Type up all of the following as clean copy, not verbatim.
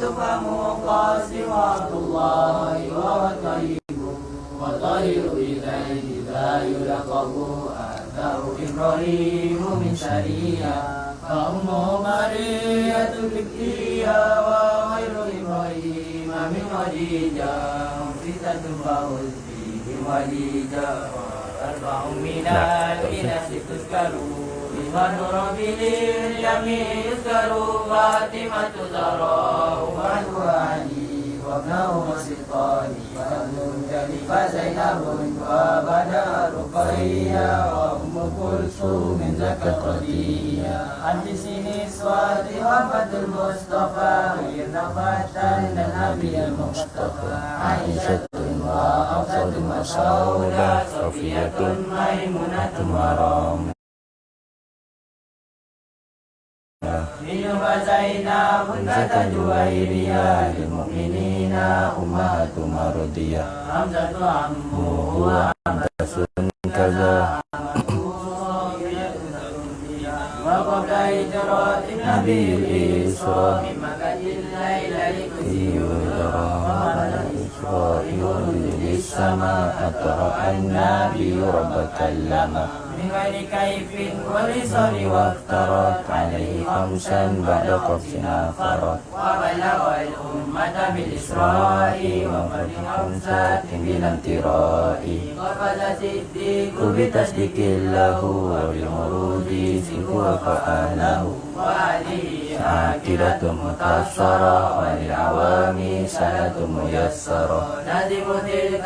تفهم قاسم عبد الله وهو الطيب والطير إليه لا يلقب أثر إبراهيم من سرية فأم مرية الكبتية وغير إبراهيم من خديجة فتاة فوز فيهم وليجة وأربع من الإناث تذكر إخوان ربي للجميع يذكروا فاطمة زهراء وعنه علي وابنه سلطان وابن خليفة زينب وبدا رقية وأم كلثوم ذاك القضية أنت نسوة وفاة المصطفى غير فتى النبي المصطفى عائشة وحفصة وسودة صفية ميمونة مرام منهم زينب ذات جويرية للمؤمنين أمهات مرضية حمزة عمه وعباس كذا وقبل هجرة النبي الإسراء من مكة الليل لكي وقبل الإسراء للسماء ترى النبي رب كلمه من غير كيف ولصار وافترت عليه خمسا بعد قفص فرت وبلغ الأمة بالإسراء وقد خمسة بلا امتراء قفز صديق بتصديق له وبالمرود سلك وفآله وعليه عاقبة مكسرة وللعوام سنة ميسرة نادم تلك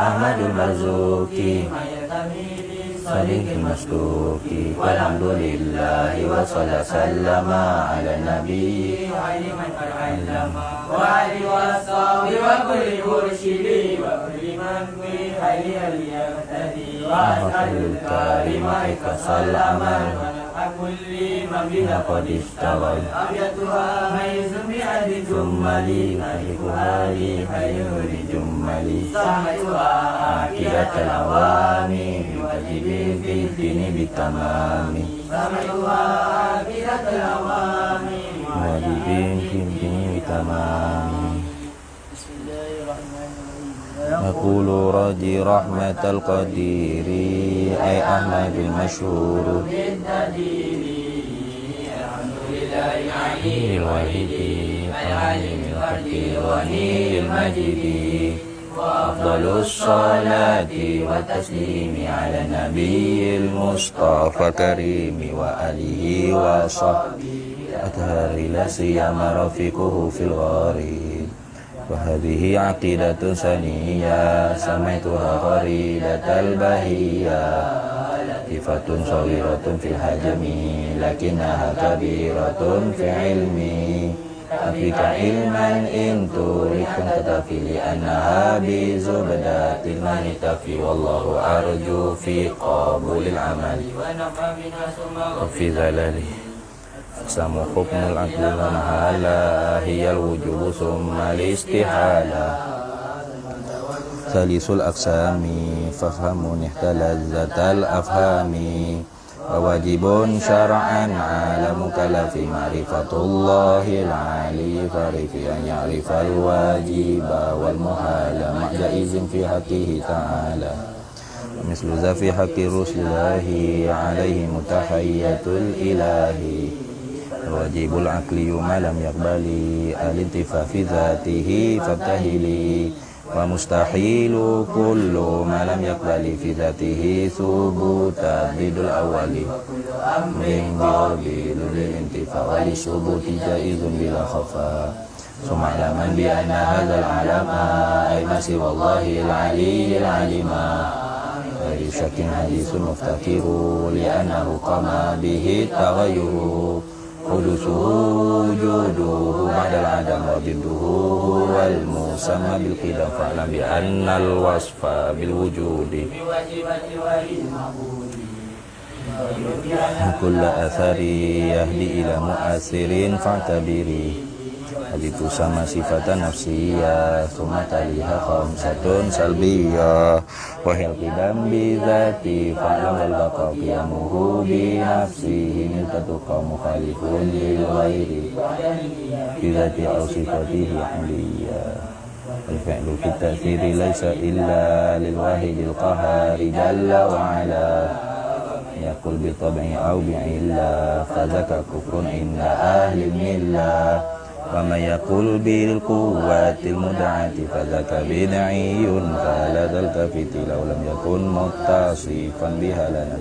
أحمد المرزوق ما يرتمي صديق المسلوك والحمد لله وصلى سلم على النبي وعلى من قد علم وعلي وصحبه وكل مرشد وكل من بخير يهتدي وأسأل الكريم إكسى الأمل كل من بها قد اشتغل أبيتها ميز بعد جملي ألفها لي خير جملي سمعتها عاقبة العوام بواجب في الدين بالتمام سمعتها عاقبة العوام بواجب في الدين بالتمام. نقول راجي رحمة القدير أي أحمد المشهور بالتدير الحمد لله العلي الواحد العالم الخلق الغني المجيد وأفضل الصلاة والتسليم على النبي المصطفى كريم وآله وصحبه الأطهار لا سيما رفيقه في الغارين. وهذه عقيدة سنية سميتها خريدة البهية لطيفة صغيرة في الحجم لكنها كبيرة في علمي أفيك علما إن تريد تتفي لأنها بزبدة الماء تفي والله أرجو في قبول العمل وفي ذلاله أقسام حكم العقل والمحالة هي الوجوب ثم الاستحالة ثالث الأقسام فافهم احتلزت الأفهام وواجب شرعا على مكلف معرفة الله العلي فارف أن يعرف الواجب والمحال مع جائز في حقه تعالى مثل ذا في حق رسل الله عليه متحية الإله واجب العقل ما لم يقبل الانتفاع في ذاته فابتهلي ومستحيل كل ما لم يقبل في ذاته ثبوتا ضد الأول من بوابل للانتفاع وللثبوت جائز بلا خفاء ثم اعلما بأن هذا العالم أي ما سوى الله العلي العليم غير شك حديث مفتكر لأنه قام به التغير حدوثه وجوده بعد العدم وضده هو المسمى بالقدم فاعلم بأن الوصف بالوجود كل أثر يهدي إلى مؤثر فاعتبري Haditu sama sifatan nafsiyah Suma taliha khamsatun salbiyah Wahil qidam bizati Fa'lam wal baqa qiyamuhu binafsihi Niltatuqa mukhalifun lil ghairi Bizati au sifatihi aliyah Al-fi'lu fit ta'thiri laysa illa lil wahidil qahari jalla wa ala Yaqul bi tab'i au bi'illah Fazaka kufrun inda ahli millah Wa ma yaqul bil quwwatil mud'ati Fazaka bid'iyun Faladal kafiti law lam yakun muttasifan bihalanat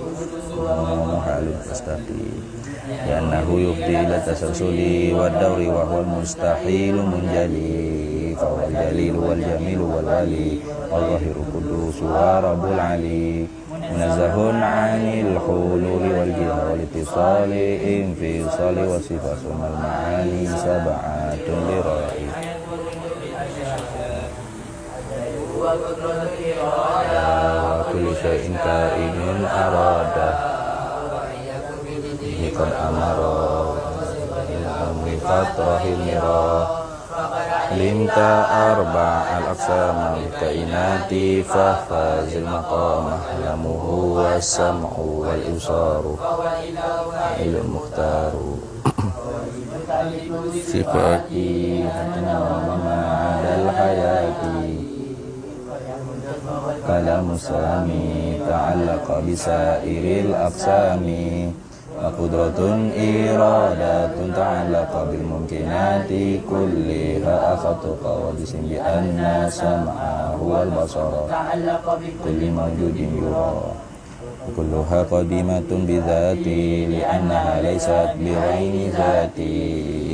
Muhalun fastaqi Liannahu yufdi ila tasalsuli wa dawri wa huwa mustahilu munjali Fawal jalilu wal jamilu wal wali Al-zahiru kudusu wa rabbul ali Munazzahun anil hululi wal jiha wal itisali infisali wa sifasunal ma'ani sab'atun lirai wa kulli syai'in ka'inin arada Bihi qad amara Amri fatrahil mirah Limta arba'al aqsama kainati fahfazil maqamah lamuhu wassam'u wal ibsaru ilmu mukhtaru sifati hatna wa ma'adal hayati kalamu sami ta'allaqa bisairil aqsami wa qudratun iradatun ta'allaqa bil mumkinati kulliha akhatu qawajisim bi anna sam'a huwal basara kulli mawjudin yura kulluha qadimatun bi dhati li'annaha laysat bi ghairi dhati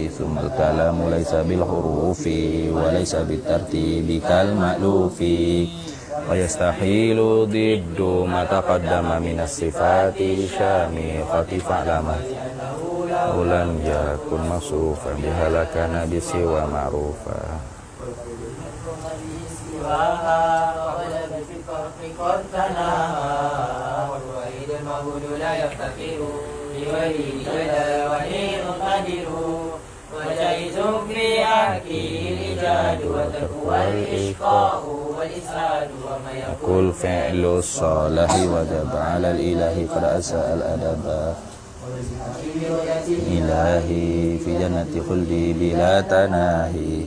thumma al-kalamu laysa bil hurufi wa laysa bit tartibi kal ma'lufi wa yastahilu diddu ma taqaddama minas sifati syamiqati fa'lama ulam yakun masrufan bihalakana bisiwa ma'rufa وجيز في أكيل الإيجاد وتقوى الإشقاء والإسعاد وما يقول فعل الصالح وجب على الإله قد أساء الأدب إلهي في جنة خلدي بلا تناهي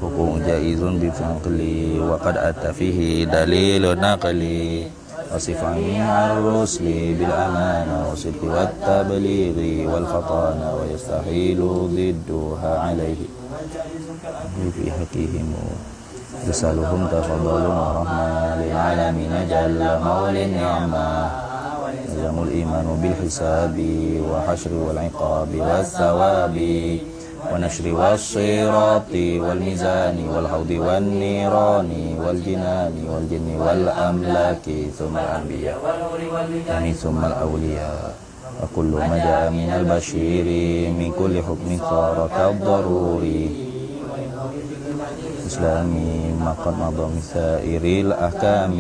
حكم جائز بفعلي وقد أتى فيه دليل نقلي وصفني عن الرسل بالأمانة والصدق والتبليغ والفطانة ويستحيل ضدها عليه في حقهم يسألهم تفضل ورحمة للعالمين جل مولى النعمة يلزم الإيمان بالحساب وحشر والعقاب والثواب ونشر والصراط والميزان والحوض والنيران والجنان والجن والأملاك ثم الأنبياء يعني ثم الأولياء وكل ما جاء من البشير من كل حكم صار كالضروري إسلامي ما قد مضى من سائر الأحكام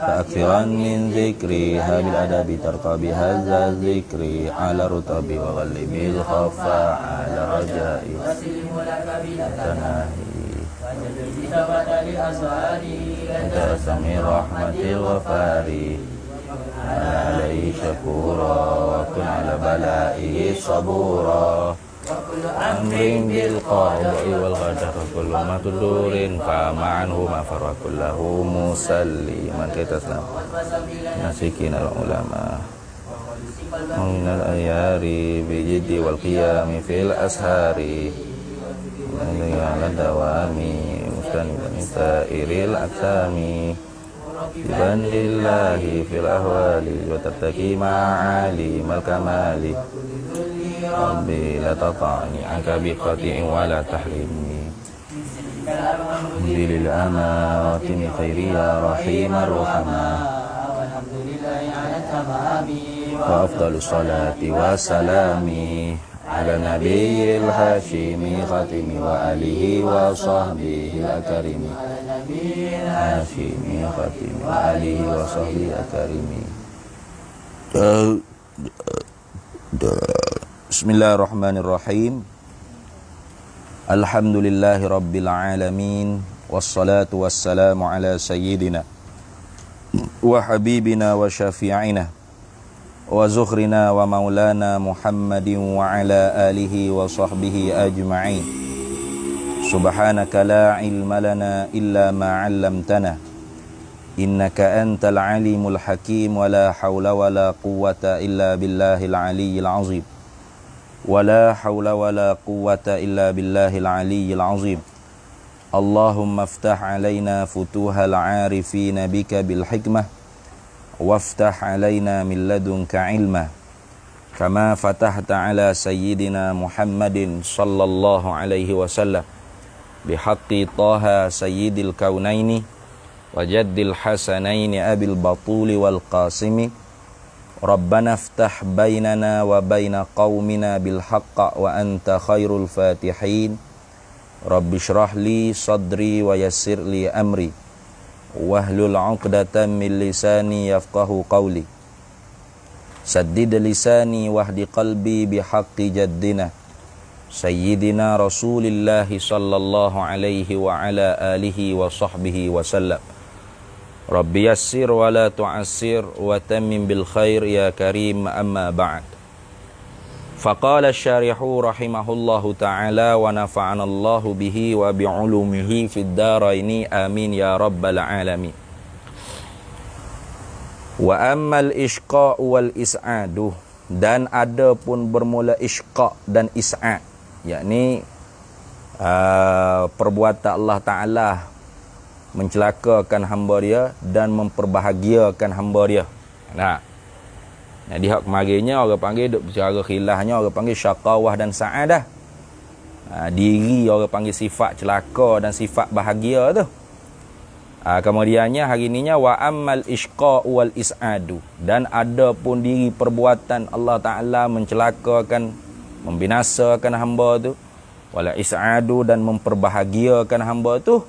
فأكثرا من ذكرها بالأدب ترقى بهذا الذكر على رتب وغلب الخفا على رجاء تناهي أنت سمي رحمة الغفار عليه شكورا وكن على بلائه صبورا أمر بالقضاء والقدر كل ما تدور فما عنه ما فر كله مسلما كتسلم ناسكين العلماء ومن الأيار بجد والقيام في الأسهار على الدوام مستند من سائر الأقسام ببند الله في الأهوال وتتكي مع عالم الكمال ربي لا تطعني عنك بقطع ولا تحرمني انزل الأمات من خير يا رحيم الرحماء وأفضل الصلاة والسلام على النبي الهاشمي خاتم وآله وصحبه الأكرم هاشمي خاتم وآله وصحبه الأكرم Bismillahirrahmanirrahim. Alhamdulillahi Rabbil Alamin. Wassalatu wassalamu ala sayyidina wa habibina wa syafi'ina wa zukhrina wa maulana Muhammadin wa ala alihi wa sahbihi ajma'in. Subhanaka la ilma lana illa ma 'allamtana innaka antal alimul hakim wa la hawla wa la quwwata illa billahil aliyyil azim. ولا حول ولا قوة إلا بالله العلي العظيم. اللهم افتح علينا فتوح العارفين بك بالحكمة وافتح علينا من لدنك علما كما فتحت على سيدنا محمد صلى الله عليه وسلم بحق طه سيد الكونين وجد الحسنين أبي البطول والقاسم. Rabbana aftah bainana wa baina qaumina bil haqq wa anta khairul fatihin. Rabbi shrah li sadri wa yassir li amri wahlul 'uqdatam min lisani yafqahu qawli. Saddid lisani wahdi qalbi bihaqqi jaddina sayyidina Rasulillahi sallallahu alaihi wa ala alihi wa sahbihi wa sallam. Rabbi yassir wa la tu'assir wa tammim bil khair ya karim, amma ba'd. Faqala asy-syarihu rahimahullahu ta'ala wa nafa'ana Allahu bihi wa bi'ulumihi fid dharaini amin ya rabbal alamin. Wa ammal isqa' wal is'adu, dan ada pun bermula isqa' dan is'ad, yakni perbuatan Allah Ta'ala mencelakakan hamba dia dan memperbahagiakan hamba dia. Nah, di hak kemarinnya orang panggil duk secara khilafnya orang panggil syaqawah dan sa'adah. Diri orang panggil sifat celaka dan sifat bahagia tu. Kemudiannya hari ininya wa ammal isqa' wal is'adu, dan ada pun diri perbuatan Allah Ta'ala mencelakakan, membinasakan hamba tu, wal is'adu, dan memperbahagiakan hamba tu.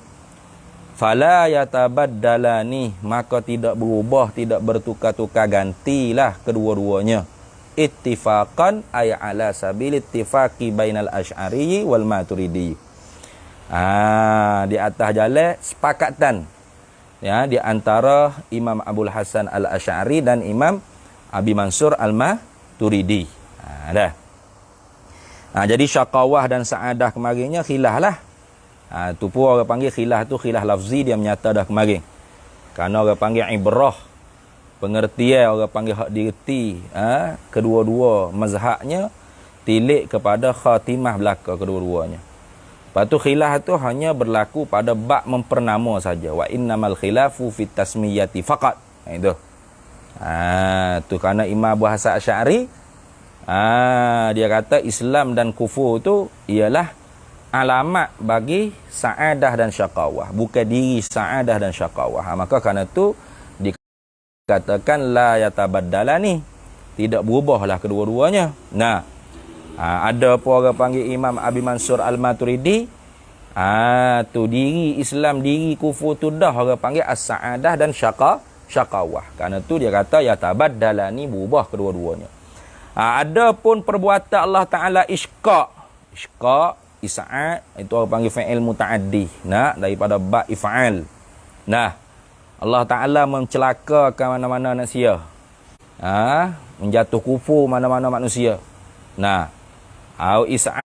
Fala yatabaddalani, maka tidak berubah, tidak bertukar-tukar gantilah kedua-duanya. Ittifaqan ay ala sabil ittifaqi bainal asy'ari wal maturidi. Di atas jalan sepakatan, ya, di antara Imam Abul Hasan Al-Asy'ari dan Imam Abi Mansur Al-Maturidi. Jadi syaqawah dan sa'adah kemarinnya khilaf lah. Tu pun orang panggil khilaf tu khilaf lafzi, dia menyata dah kemarin. Kerana orang panggil ibrah, pengertian orang panggil hak direti, kedua-dua mazhabnya tilik kepada khatimah belaka kedua-duanya. Lepas tu khilaf tu hanya berlaku pada bab mempernama saja. Wa innamal khilafu fit tasmiyati faqat. Itu. Tu kerana Imam Abu Hasan Asy'ari dia kata Islam dan kufur tu ialah alamat bagi sa'adah dan syaqawah, bukan diri sa'adah dan syaqawah. Maka kerana tu dikatakan la yatabaddalani, tidak berubahlah kedua-duanya. Ada pun orang panggil Imam Abi Mansur Al-Maturidi, tu diri Islam, diri kufur tu dah orang panggil as-sa'adah dan syaqawah. Kerana tu dia kata yatabaddalani, berubah kedua-duanya. Ada pun perbuatan Allah Ta'ala isqa', is'ad, itu orang panggil fa'il muta'addi, daripada ba' if'al. Allah Ta'ala mencelakakan mana-mana manusia, menjatuh kufur mana-mana manusia. Is'ad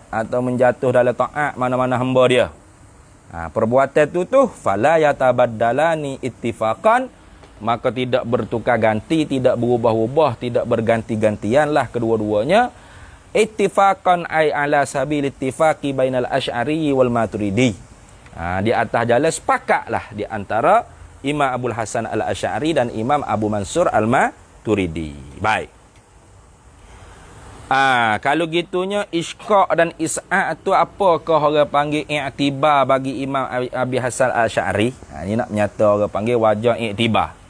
atau menjatuh dalam ta'at mana-mana hamba dia. Perbuatan tu fala yatabaddalani ittifaqan, maka tidak bertukar ganti, tidak berubah-ubah, tidak berganti-gantianlah kedua-duanya. Ittifaqan ay ala sabil ittifaqi bainal asy'ari wal maturidi. Di atas jalan sepakatlah di antara Imam Abul Hasan Al-Asy'ari dan Imam Abu Mansur Al-Maturidi. Baik. Kalau gitunya isqa' dan is'ad tu apakah orang panggil i'tibar bagi Imam Abi Hasan Al-Asy'ari? Ini nak menyata orang panggil wajah i'tibar.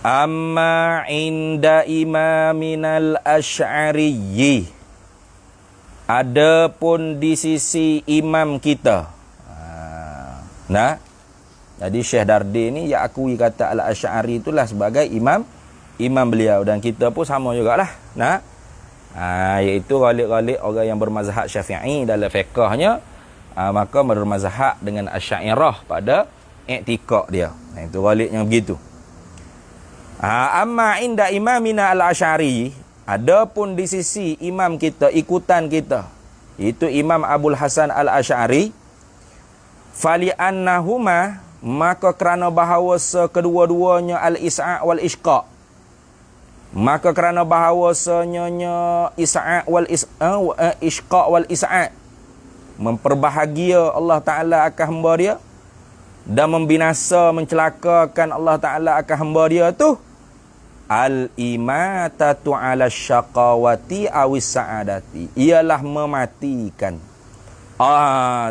Amma inda imaminal asy'ariyyi, adapun di sisi imam kita. Jadi Syekh Dardi ni ya akui kata Al-Asy'ari itulah sebagai imam beliau, dan kita pun sama jugalah. Iaitu ghalib-ghalib orang yang bermazhab Syafi'i dalam fiqhnya, maka bermazhab dengan Asy'ariyah pada i'tiqad dia. Itu ghalibnya begitu. Amma inda imamina al-Asy'ari, adapun di sisi imam kita, ikutan kita, itu Imam Abul Hasan al-Asy'ari, fali annahuma, maka kerana bahawa kedua-duanya al-is'a' wal isqa', maka kerana bahawasanya is'a' wal isqa' wal is'a', memperbahagia Allah Ta'ala akan hamba dia dan membinasa, mencelakakan Allah Ta'ala akan hamba dia tu, al-imatatu ala syaqawati awis sa'adati, ialah mematikan.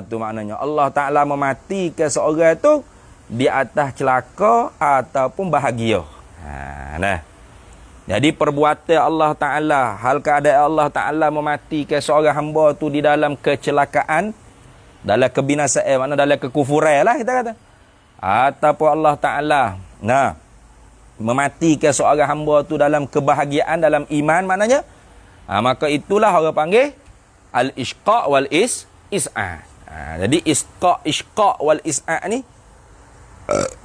Tu maknanya Allah Ta'ala mematikan seorang tu di atas celaka ataupun bahagia. Jadi perbuatan Allah Ta'ala, hal keadaan Allah Ta'ala mematikan seorang hamba tu di dalam kecelakaan, dalam kebinasaan, makna dalam kekufuran lah kita kata. Ataupun Allah Ta'ala mematikan seorang hamba tu dalam kebahagiaan, dalam iman maknanya, maka itulah orang panggil al-isqa' wal is'a'. Jadi isqa' wal is'a' ni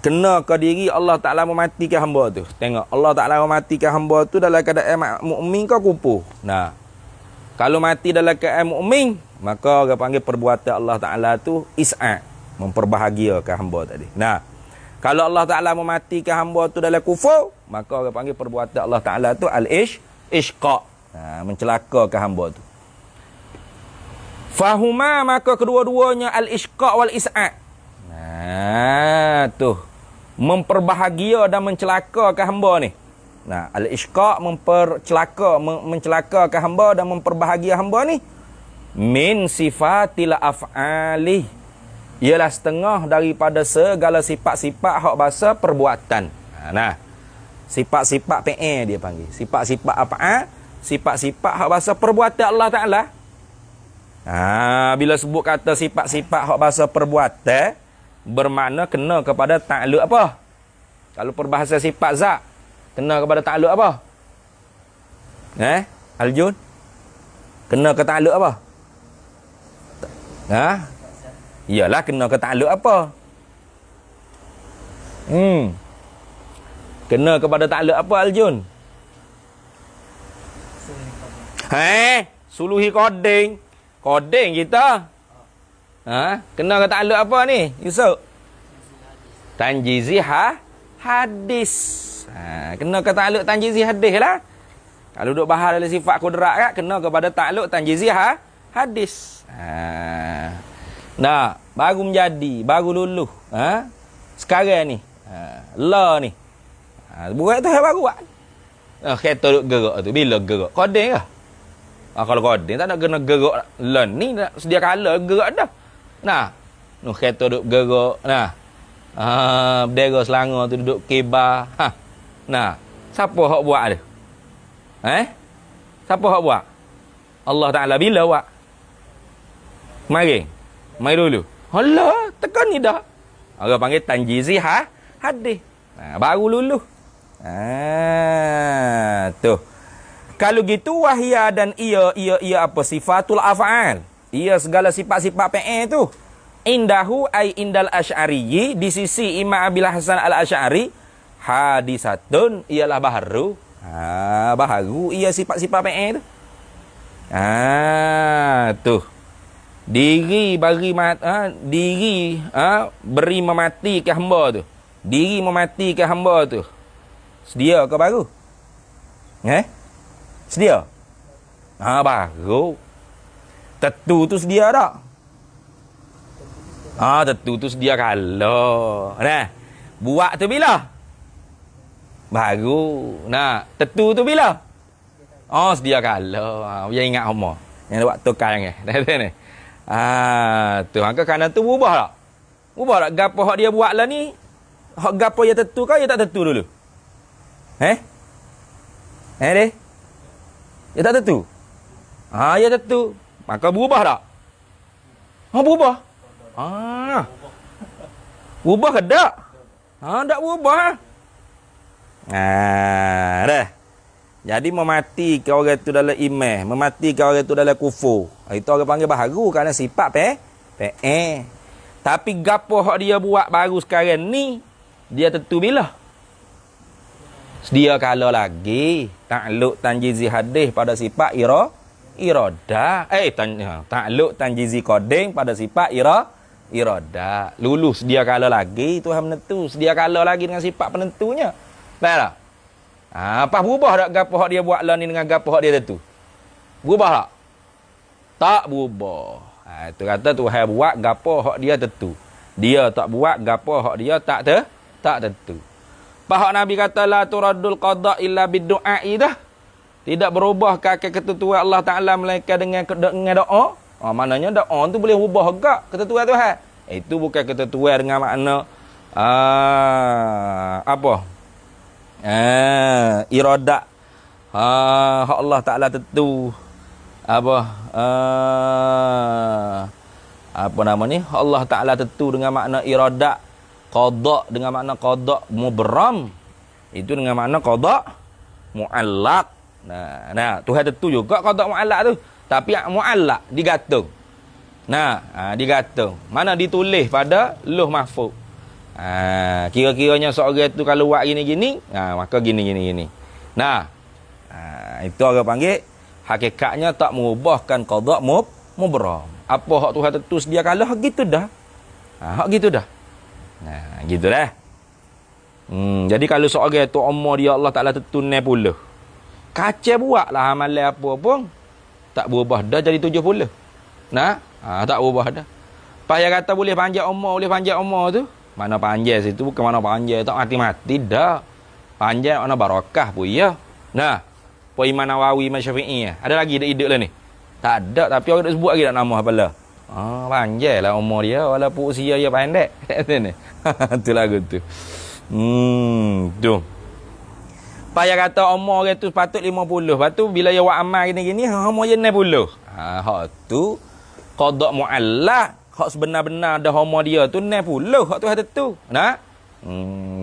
kena ke diri Allah Ta'ala mematikan hamba tu. Tengok, Allah Ta'ala mematikan hamba tu dalam keadaan mukmin ke kufur. Kalau mati dalam keadaan mukmin, maka orang panggil perbuatan Allah Ta'ala tu is'a', memperbahagiakan hamba tadi. Kalau Allah Ta'ala mematikan hamba tu dalam kufur, maka orang panggil perbuatan Allah Ta'ala tu al-isqa', mencelakakan hamba tu. Fahuma, maka kedua-duanya al-isqa' wal is'a'. Memperbahagia dan mencelakakan hamba ni. Al-isqa' mencelakakan hamba dan memperbahagia hamba ni, min sifatil af'ali, ialah setengah daripada segala sifat-sifat hak bahasa perbuatan. Sifat-sifat PA dia panggil. Sifat-sifat af'al, sifat-sifat hak bahasa perbuatan Allah Ta'ala. Bila sebut kata sifat-sifat hak bahasa perbuatan, bermakna kena kepada takluk apa? Kalau perbahasa sifat zat, kena kepada takluk apa? Aljun? Kena ke takluk apa? Iyalah kena ke takluk apa? Kena kepada takluk apa, Aljun? Suluhi koding. Koding kita. Kena ke takluk apa ni, Yusuf? Tanjizi hadis. Kena ke takluk tanjizi hadis lah. Kalau duduk bahas dalam sifat kudrat kan, kena kepada takluk tanjizi hadis. Baru menjadi, baru luluh. Sekarang ni. Ni. Buat tu yang baru buat. Kereta duduk gerak tu. Bila gerak? Koding ke? Kalau koding tak nak kena gerak. Ni sedia kala gerak dah. Kereta duduk gerak. Berdera Selangor tu duduk kibar. Siapa hak buat dia? Siapa hak buat? Allah Ta'ala bila buat? Mari dulu. Allah, tekan ni dah. Orang panggil tanjizi hadis. Baru luluh. Kalau gitu wahia dan ia apa? Sifatul af'al. Ia segala sifat-sifat PA tu. Indahu ay indal Asy'ari, di sisi Imam Abil Hasan al-Asy'ari, hadisatun, ialah baharu. Baharu ia sifat-sifat PA tu. Diri beri beri mematikan hamba tu. Diri mematikan hamba tu. Sedia ke baru? Sedia? Baru. Tentu tu sedia tak? Tentu tu sedia kalau. Buat tu bila? Baru. Tentu tu bila? Sedia kalau. Dia ingat homo. Yang buat tukar ni. Tu maka kanan tu berubah tak? Berubah tak? Gapo hak dia buat lah ni? Hak gapo dia tentu ke dia tak tentu dulu? Dia tak tentu? Dia tentu. Maka berubah tak? Berubah. Berubah ke tak? Tak berubah. Dah. Jadi mematikan orang itu dalam iman, mematikan orang itu dalam kufur. Itu orang panggil baharu kerana sifat Tapi gapo hak dia buat baru sekarang ni, dia tentu bila? Sedia kala lagi takluk tanjizi hadis pada sifat iradah. Takluk tanjizi qading pada sifat iradah. Lulus sedia kala lagi Tuhan menentu, sedia kala lagi dengan sifat penentunya. Faham tak? Apa berubah tak gapo hak dia buat lah ni dengan gapo hak dia tentu? Berubah tak? Tak berubah. Itu kata Tuhan buat gapo hak dia tentu. Dia tak buat gapo hak dia tak tentu. Pahak Nabi kata la turaddul qada illa bid-du'a'i dah. Tidak berubah kaki ketentuan Allah Taala melainkan dengan doa. Maknanya doa tu boleh ubah gak ketentuan Tuhan. Itu bukan ketentuan dengan makna apa? Iradat. Hak Allah Taala tentu apa nama ni? Allah Taala tentu dengan makna iradat. Qada dengan makna qada mubram. Itu dengan makna qada muallaq. Nah, Tuhan tentu juga qada muallaq tu. Tapi muallaq digantung. Digantung. Mana ditulis pada Lauh Mahfuz. Kira-kiranya seorang tu kalau buat gini-gini, maka gini. Itu orang panggil hakikatnya tak mengubahkan qada mubram. Apa hak Tuhan tentu sedia kala hak gitu dah. Hak gitu dah. Gitu dah. Jadi kalau seorang tu umur dia Allah Taala tentu 90. Kacau buatlah amalan apa pun tak berubah dah jadi 70. Tak berubah dah. Payah kata boleh panjang umur tu. Mana panjang situ bukan mana panjang tak mati-mati dah. Panjang mana barakah pun ya. Puan Imam Nawawi, Imam Syafi'i ada lagi hidup lah ni. Tak ada tapi orang dah sebut lagi tak nama apalah. Panjang lah umur dia walaupun usia dia pendek. Tu lagu tu. Tu. Payah kata umur dia tu patut 50. Lepas tu bila dia buat amal gini-gini umur dia 60. Hak tu qada muallaq. Hak sebenar-benar dah umur dia tu 60. Hak tu ada tu. Hak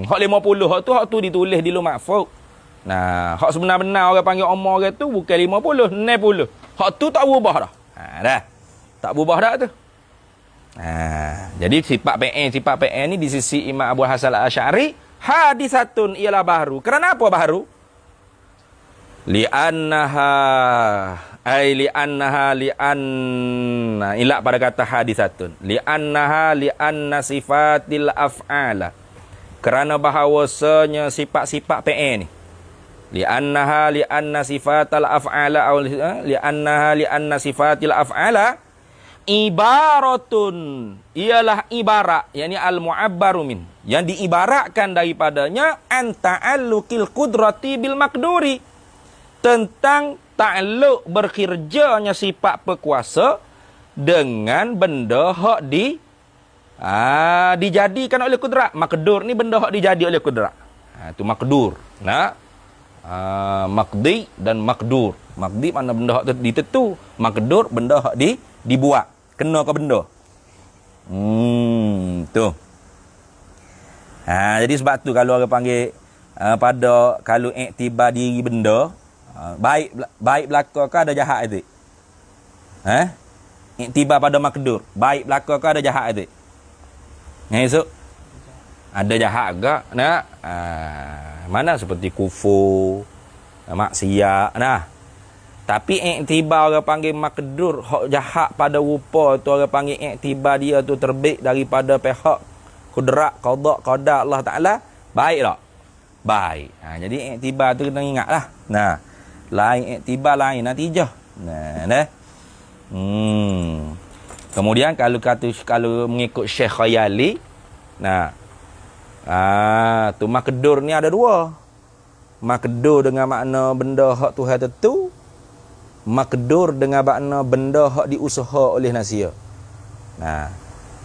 50 hak tu ditulis di Lauh Mahfuz. Hak sebenar-benar orang panggil umur dia tu bukan 50, 60. Hak tu tak berubah dah. Dah. Tak berubah dah tu. Jadi sifat PN ni di sisi Imam Abu Hasan Al-Asy'ari hadisatun ialah baharu. Kerana apa baharu? Li'annaha ilak pada kata hadisatun. Li'anna sifatil af'ala. Kerana bahawasanya sifat-sifat PN ni. Li'anna sifatal af'ala li'anna sifatil af'ala ibaratun ialah ibarat yakni al-mu'abbaru min yang diibaratkan daripadanya an ta'alluqil qudrati bil maqduri tentang ta'alluq berkerjanya sifat berkuasa dengan benda hak dijadikan oleh kudrat. Maqdur ni benda hak dijadi oleh kudrat. Tu maqdur. Maqdi dan maqdur. Maqdi mana benda hak ditentu, maqdur benda hak dibuat. Kena ke benda. Tu. Jadi sebab tu kalau orang panggil pada kalau iktibar diri benda, baik belaka ke ada jahat itu? Iktibar pada maqdur, baik belaka ke ada jahat itu? Esok ada jahat agak mana seperti kufur, maksiat tapi iktibar orang panggil maqdur hak jahat pada rupa tu orang panggil iktibar dia tu terbit daripada pihak kudrat qada Allah Taala baik tak? Baik. Jadi iktibar tu kena ingatlah. Lain iktibar lain natijah. Kemudian kalau mengikut Syekh Khayali tu maqdur ni ada dua. Maqdur dengan makna benda hak Tuhan tentu, maqdur dengan makna benda hak diusaha oleh manusia.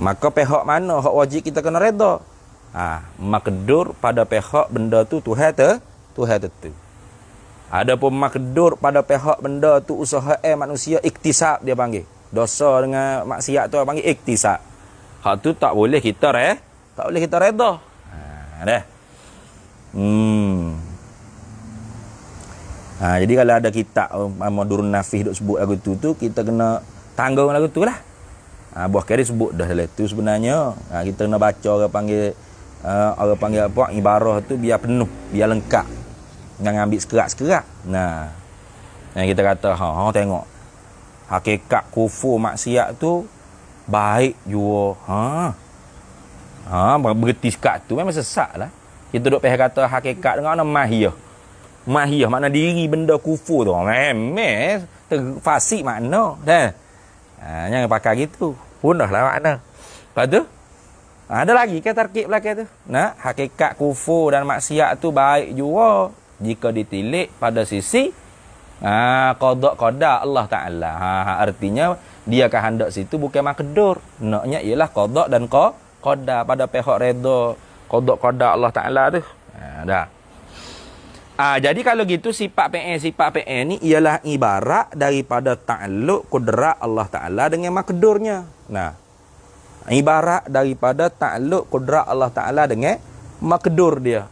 Maka pihak mana hak wajib kita kena redha? Maqdur pada pihak benda tu Tuhan tentu. Adapun maqdur pada pihak benda tu usaha manusia iktisab dia panggil. Dosa dengan maksiat tu panggil iktisab. Hak tu tak boleh kita redha. Jadi kalau ada kitab Madurun Nafih duk sebut lagu tu kita kena tanggung lagu tu lah. Buah kari sebut dah dalam tu sebenarnya. Kita kena baca orang panggil apa, ibarah tu biar penuh, biar lengkap. Jangan ambil sekerak-sekerak. Yang kita kata, tengok. Hakikat kufur maksiat tu baik juga. Berhenti sekat tu memang sesat lah. Kita duk payah kata hakikat dengan nama mahiyah. Mahiyah makna diri benda kufur tu. Memang terfasik makna. Jangan pakai gitu. Punah lah makna. Lepas tu, ada lagi ke tarkib belakang tu. Hakikat kufur dan maksiat tu baik juga jika ditilik pada sisi qada Allah Ta'ala. Artinya dia kehendak situ bukan makdur. Naknya ialah qada dan qada pada pihak redha qada Allah Ta'ala tu. Dah. Jadi kalau gitu sifat PN ni ialah ibarat daripada ta'alluq kudrat Allah Ta'ala dengan makdurnya. Ibarat daripada ta'alluq kudrat Allah Ta'ala dengan makdur dia.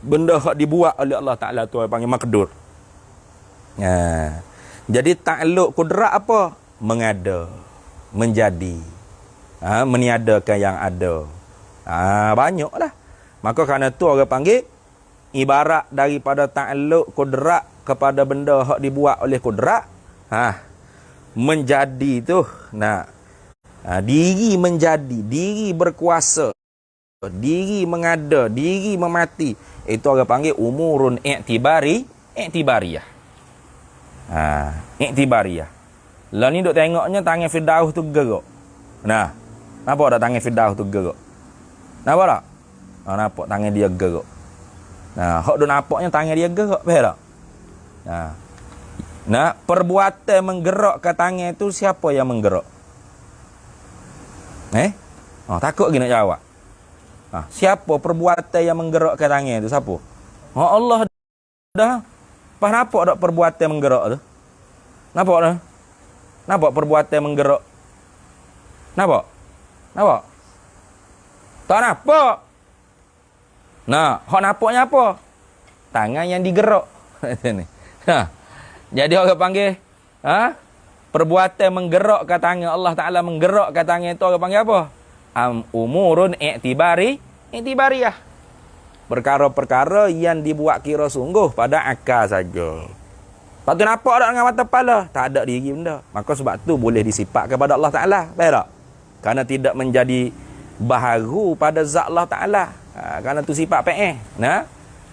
Benda yang dibuat oleh Allah Ta'ala tu panggil makdur. Jadi ta'alluq kudrat apa? Mengada, menjadi, meniadakan yang ada. Banyaklah. Maka kerana tu orang panggil ibarat daripada ta'alluq kudrat kepada benda yang dibuat oleh kudrat. Menjadi tu. Diri menjadi, diri berkuasa, diri mengada, diri memati. Itu orang panggil umurun i'tibariyah. I'tibariyah. Lah ni duk tengoknya tangan Firdaus tu gerak. Nampak tak tangan Firdaus tu gerak? Nampak tak? Nampak tangan dia gerak. Hak duk nampaknya tangan dia gerak, faham tak? Perbuatan menggerakkan tangan tu siapa yang menggerak? Takut lagi nak jawab. Siapa perbuatan yang menggerakkan tangan tu? Siapa? Allah dah. Pas nampak tak perbuatan menggerak tu? Nampak dah? Nampak perbuatan menggerak? Nampak? Tak nampak. Hak nampaknya apa? Tangan yang digerak. Jadi orang panggil perbuatan menggerakkan tangan Allah Ta'ala menggerakkan tangan itu orang panggil apa? Umurun i'tibariyah. Perkara-perkara yang dibuat kira sungguh pada akal saja. Lepas tu nampak tak dengan mata kepala? Tak ada diri benda. Maka sebab tu boleh disifat kepada Allah Ta'ala. Faham tak? Kerana tidak menjadi baharu pada zat Allah Ta'ala. Kerana tu sifat PN.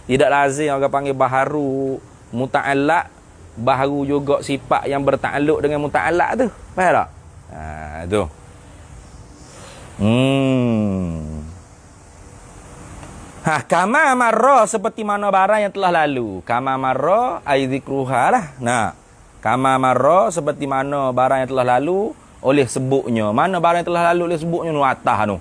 Tidak lazim orang panggil baharu muta'allaq. Baharu juga sifat yang bertakluk dengan muta'allaq tu. Faham tak? Tu. Kama marra seperti mana barang yang telah lalu. Kama marra ai zikruha lah. Kama marra seperti mana barang yang telah lalu oleh sebutnya. Mana barang yang telah lalu oleh sebutnya nu atas tu.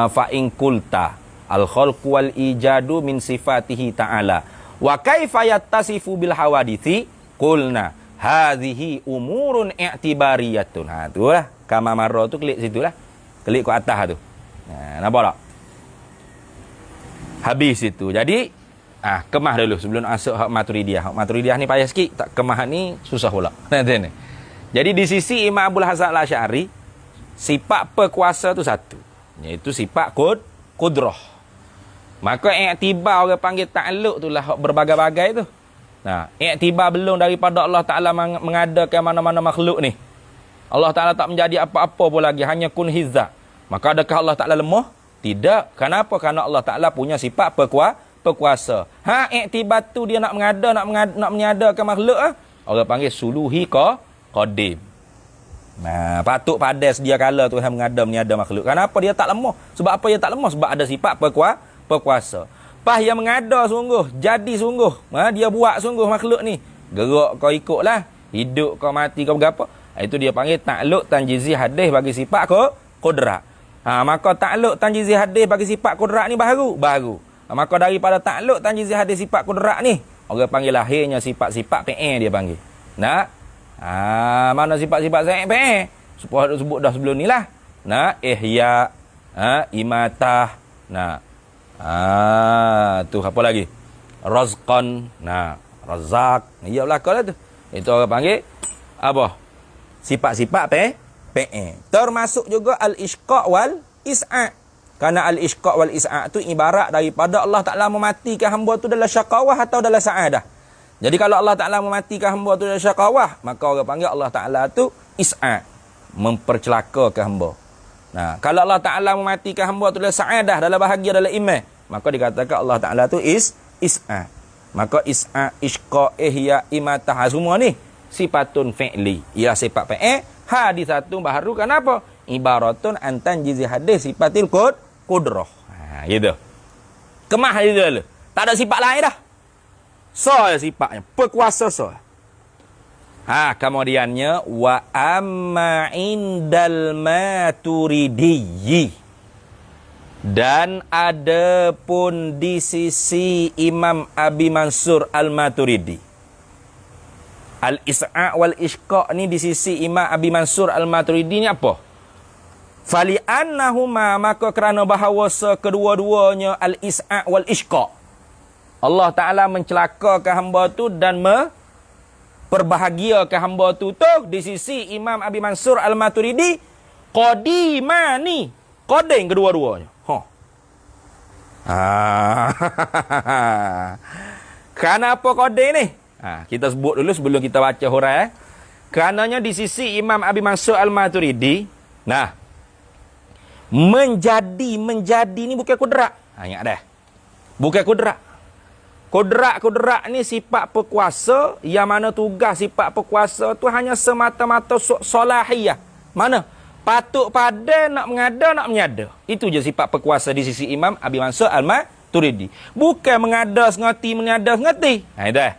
Fa in qulta al khalqu wal ijadu min sifatihi ta'ala. Wa kaifa yattasifu bil hawadithi? Qulna hadhihi umurun i'tibariyatun. Itulah kama marra tu klik situlah. Klik ke atas tu. Nampak tak? Habis itu. Jadi kemah dulu sebelum masuk hak Maturidiyah. Hak Maturidiyah ni payah sikit, tak kemah ni susah pula. Jadi di sisi Imam Abdul Hasan Al-Asy'ari, sifat perkuasa tu satu, iaitu sifat qudrah. Maka i'tibar orang panggil ta'alluq tu lah berbagai-bagai tu. I'tibar belum daripada Allah Ta'ala mengadakan mana-mana makhluk ni. Allah Ta'ala tak menjadi apa-apa pun lagi, hanya kun hizza. Maka adakah Allah Ta'ala lemah? Tidak. Kenapa? Kerana Allah Ta'ala punya sifat perkuasa. I'tibar tu dia nak mengada, nak meniadakan makhluk. Orang panggil suluhi qadim. Patut padas dia kala Tuhan meniada makhluk. Kenapa dia tak lemah? Sebab apa dia tak lemah? Sebab ada sifat perkuasa. Pas yang mengada sungguh, jadi sungguh. Dia buat sungguh makhluk ni. Gerak kau ikutlah. Hidup kau mati kau berapa. Itu dia panggil ta'alluq tanjizi hadis bagi sifat qudrat. Maka ta'alluq tanjizi hadis bagi sifat qudrat ni baru. Maka daripada ta'alluq tanjizi hadis sifat qudrat ni, orang panggil lahirnya sifat-sifat PN dia panggil. Mana sifat-sifat PN? Supaya sebut dah sebelum ni lah. Ihya, imatah. Tu apa lagi? Razqan. Razak. Ia belaka lah tu. Itu orang panggil apa? Sifat-sifat PE. Termasuk juga al-isqa' wal is'a'. Kerana al-isqa' wal is'a' tu ibarat daripada Allah Ta'ala mematikan hamba tu dalam syakawah atau dalam sa'adah. Jadi kalau Allah Ta'ala mematikan hamba tu dalam syakawah, maka orang panggil Allah Ta'ala tu is'a'. Mempercelakakan hamba. Nah, kalau Allah Ta'ala mematikan hamba tu dalam sa'adah, dalam bahagia, dalam iman, maka dikatakan Allah Ta'ala tu is'a'. Maka is'a', isqa', ihya, imatah, semua ni sifatun fi'li. Ia sifat fi'il. Hadis satu baharu kenapa? Ibaratun antan jizi hadis sifatil qudrah. Ha, gitu. Kemah dia dulu. Tak ada sifat lain dah. So sifatnya berkuasa so. Ha, kemudiannya wa amma indal Maturidi. Dan ada pun di sisi Imam Abi Mansur Al-Maturidi. Al-is'a' wal isqa' ni di sisi Imam Abi Mansur Al-Maturidi ni apa? Fali annahuma, maka kerana bahawa kedua-duanya al-is'a' wal isqa', Allah Ta'ala mencelakakan hamba tu dan memperbahagiakan hamba tu di sisi Imam Abi Mansur Al-Maturidi qadimani, qading kedua-duanya. Kenapa qading ni? Kita sebut dulu sebelum kita baca huraian. Kerananya di sisi Imam Abi Mansur Al-Maturidi, nah, menjadi ni bukan kudrat. Ingat dah. Bukan kudrat. Kudrat ni sifat perkuasa, yang mana tugas sifat perkuasa tu hanya semata-mata solahiyah. Mana? Patut pada nak mengada, nak menyada. Itu je sifat perkuasa di sisi Imam Abi Mansur Al-Maturidi. Bukan mengada sengerti, menyada sengerti. Dah.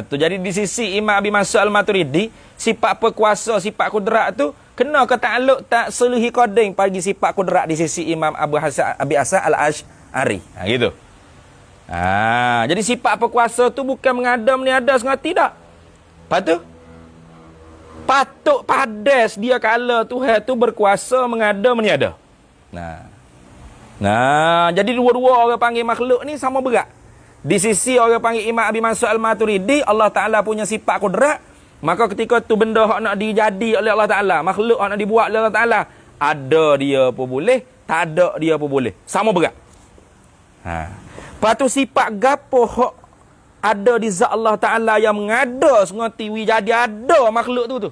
Tu jadi di sisi Imam Abi Mansur Al-Maturidi, sifat perkuasa, sifat kudrat tu kena ke takluk tak seluhi qading bagi sifat kudrat di sisi Imam Abi Hasan Al-Asy'ari. Gitu. Jadi sifat perkuasa tu bukan mengada meniada sengerti tak. Lepas tu patut padas dia kala Tuhan tu berkuasa mengada meniada. Nah, jadi dua-dua orang panggil makhluk ni sama berat. Di sisi orang panggil Imam Abi Mansur Al-Maturidi, Allah Ta'ala punya sifat kudrat, maka ketika tu benda yang nak dijadi oleh Allah Ta'ala, makhluk yang nak dibuat oleh Allah Ta'ala, ada dia pun boleh, tak ada dia pun boleh. Sama berat. Lepas tu sifat gapo hak ada di zat Allah Ta'ala yang mengada sengerti jadi ada makhluk tu.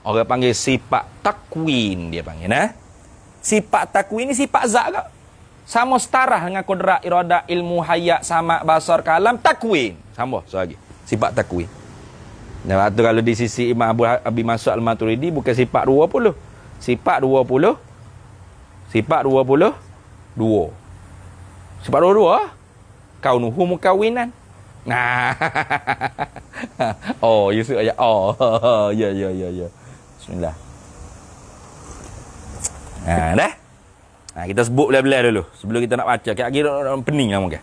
Orang panggil sifat takwin, dia panggil. Sifat takwin ni sifat zat ke? Sama setara dengan kudrat, iradah, ilmu, hayat, sama, basar, kalam, takwin. Sama lagi. Sifat takwin. Nah, tu kalau di sisi Imam Abi Mansur Al-Maturidi bukan sifat 20. Sifat 20. Sifat 22. Sifat 22. Kaunuhu mukawinan. Nah. Oh, Yusuf aja. Oh, ya. Bismillah. Dah. Kita sebut belah-belah dulu sebelum kita nak baca. Kira-kira pening lah mungkin.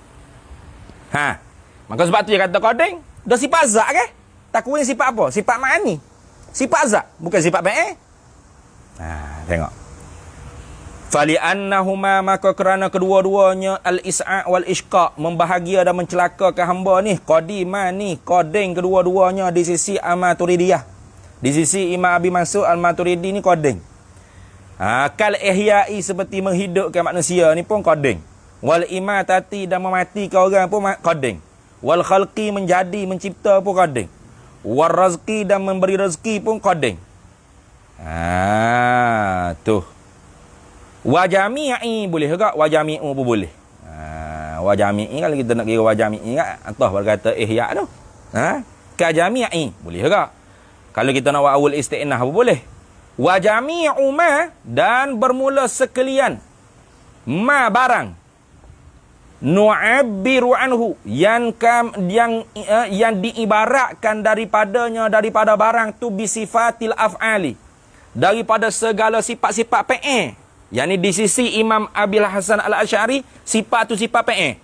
Maka sebab tu dia kata qading. Dah sifat zat ke? Takwin sifat apa? Sifat ma'ani. Sifat zat, bukan sifat fi'il. Tengok. Fali annahuma, maka kerana kedua-duanya al-is'a' wal isqa' membahagia dan mencelakakan hamba ni, qadimani, qading kedua-duanya di sisi Al-Maturidiyah. Di sisi Imam Abi Mansur Al-Maturidi ni qading. Kal ihya'i, seperti menghidupkan manusia ni pun qading. Wal imatati, dan mematikan orang pun qading. Wal khalqi, menjadi, mencipta pun qading. Wal razqi, dan memberi rezeki pun qading. Tu. Wa jami'i boleh ke? Wa jami'u pun boleh. Wa jami'i, kalau kita nak kira wa jami'i kan, atau berkata ihya' tu. Ka jami'i boleh ke? Kalau kita nak wa awal isti'nah pun boleh. Wa jami'u ma, dan bermula sekalian ma barang nu'abbiru anhu, yang diibaratkan daripada barang tu bisifatil af'ali, daripada segala sifat-sifat fi'il. Yang ni di sisi Imam Abi Hasan Al-Asy'ari, sifat tu sifat fi'il.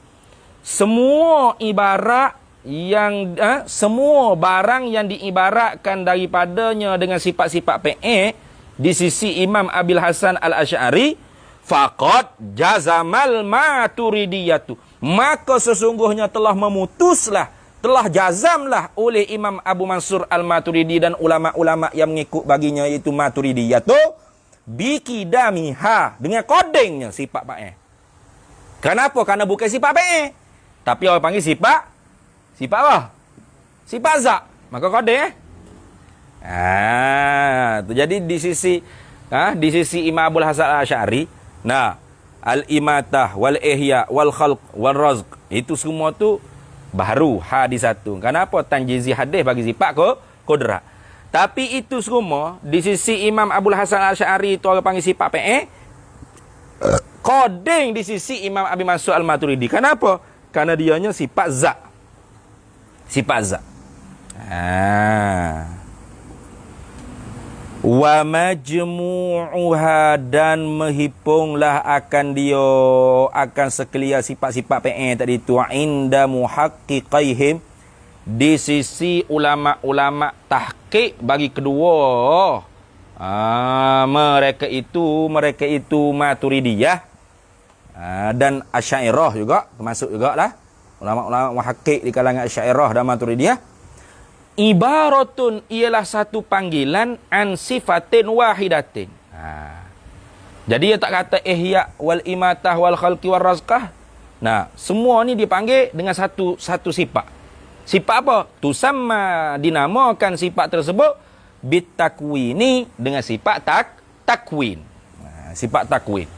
Semua ibarat yang semua barang yang diibaratkan daripadanya dengan sifat-sifat fi'il di sisi Imam Abil Hasan Al-Asy'ari, faqad jazamal maturidiyatu, Maka sesungguhnya telah memutuslah, telah jazamlah oleh Imam Abu Mansur Al-Maturidi dan ulama-ulama yang mengikut baginya, iaitu Maturidiyah tu, bikidamiha, dengan kodengnya sifat pa'eh. Kenapa? Karena bukan sifat pa'eh, tapi orang panggil sifat apa? Sifat zat. Maka kodeng jadi di sisi Imam Abul Hasan Al-Asy'ari, al-imatah wal ihya wal khalq wal razq, itu semua tu baru hadis satu. Kenapa? Tanjizi hadis bagi sifat kodrat. Tapi itu semua di sisi Imam Abul Hasan Al-Asy'ari itu orang panggil sifat pa'eh, kodeng di sisi Imam Abi Mansur Al-Maturidi. Kenapa? Karena dianya sifat zat. Sifat zat. Wa majmu'uha, dan menghipunglah akan sekalian sifat-sifat pa'eh tadi tu inda muhaqqiqaihim, di sisi ulama-ulama tahqiq bagi kedua mereka itu Maturidiyah dan Asy'ariyah juga termasuk jugalah ulama-ulama muhaqqiq di kalangan Asy'ariyah dan Maturidiyah. Ibaratun, ialah satu panggilan an sifatin wahidatin. Jadi dia tak kata ihya wal imatah wal khalqi wal razqah. Semua ni dipanggil dengan satu sifat. Sifat apa? Tusamma, dinamakan sifat tersebut bitakwini, dengan sifat takwin. Sifat takwin.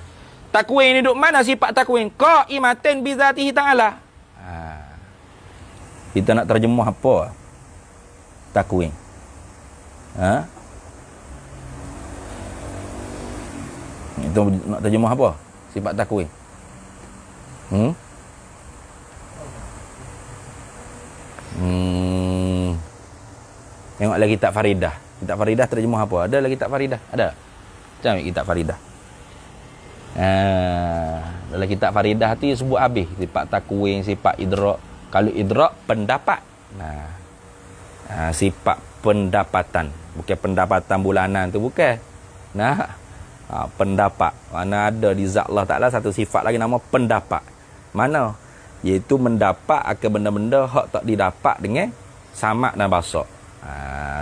Takwin ni duk mana sifat takwin? Qaimatin bi zatihi ta'ala. Kita nak terjemah apa? Takwin. Itu nak terjemah apa? Sifat takwin. Tengok lagi kitab Faridah. Kitab Faridah terjemah apa? Ada lagi kitab Faridah? Ada? Macam kitab Faridah. Dalam kitab Faridah tu sebut habis sifat takwin, sifat idrak. Kalau idrak pendapat. Sifat pendapatan, bukan pendapatan bulanan tu, bukan. Pendapat. Mana ada di zat Allah Ta'ala satu sifat lagi nama pendapat. Mana? Iaitu mendapat akan benda-benda hak tak didapat dengan samak dan basar.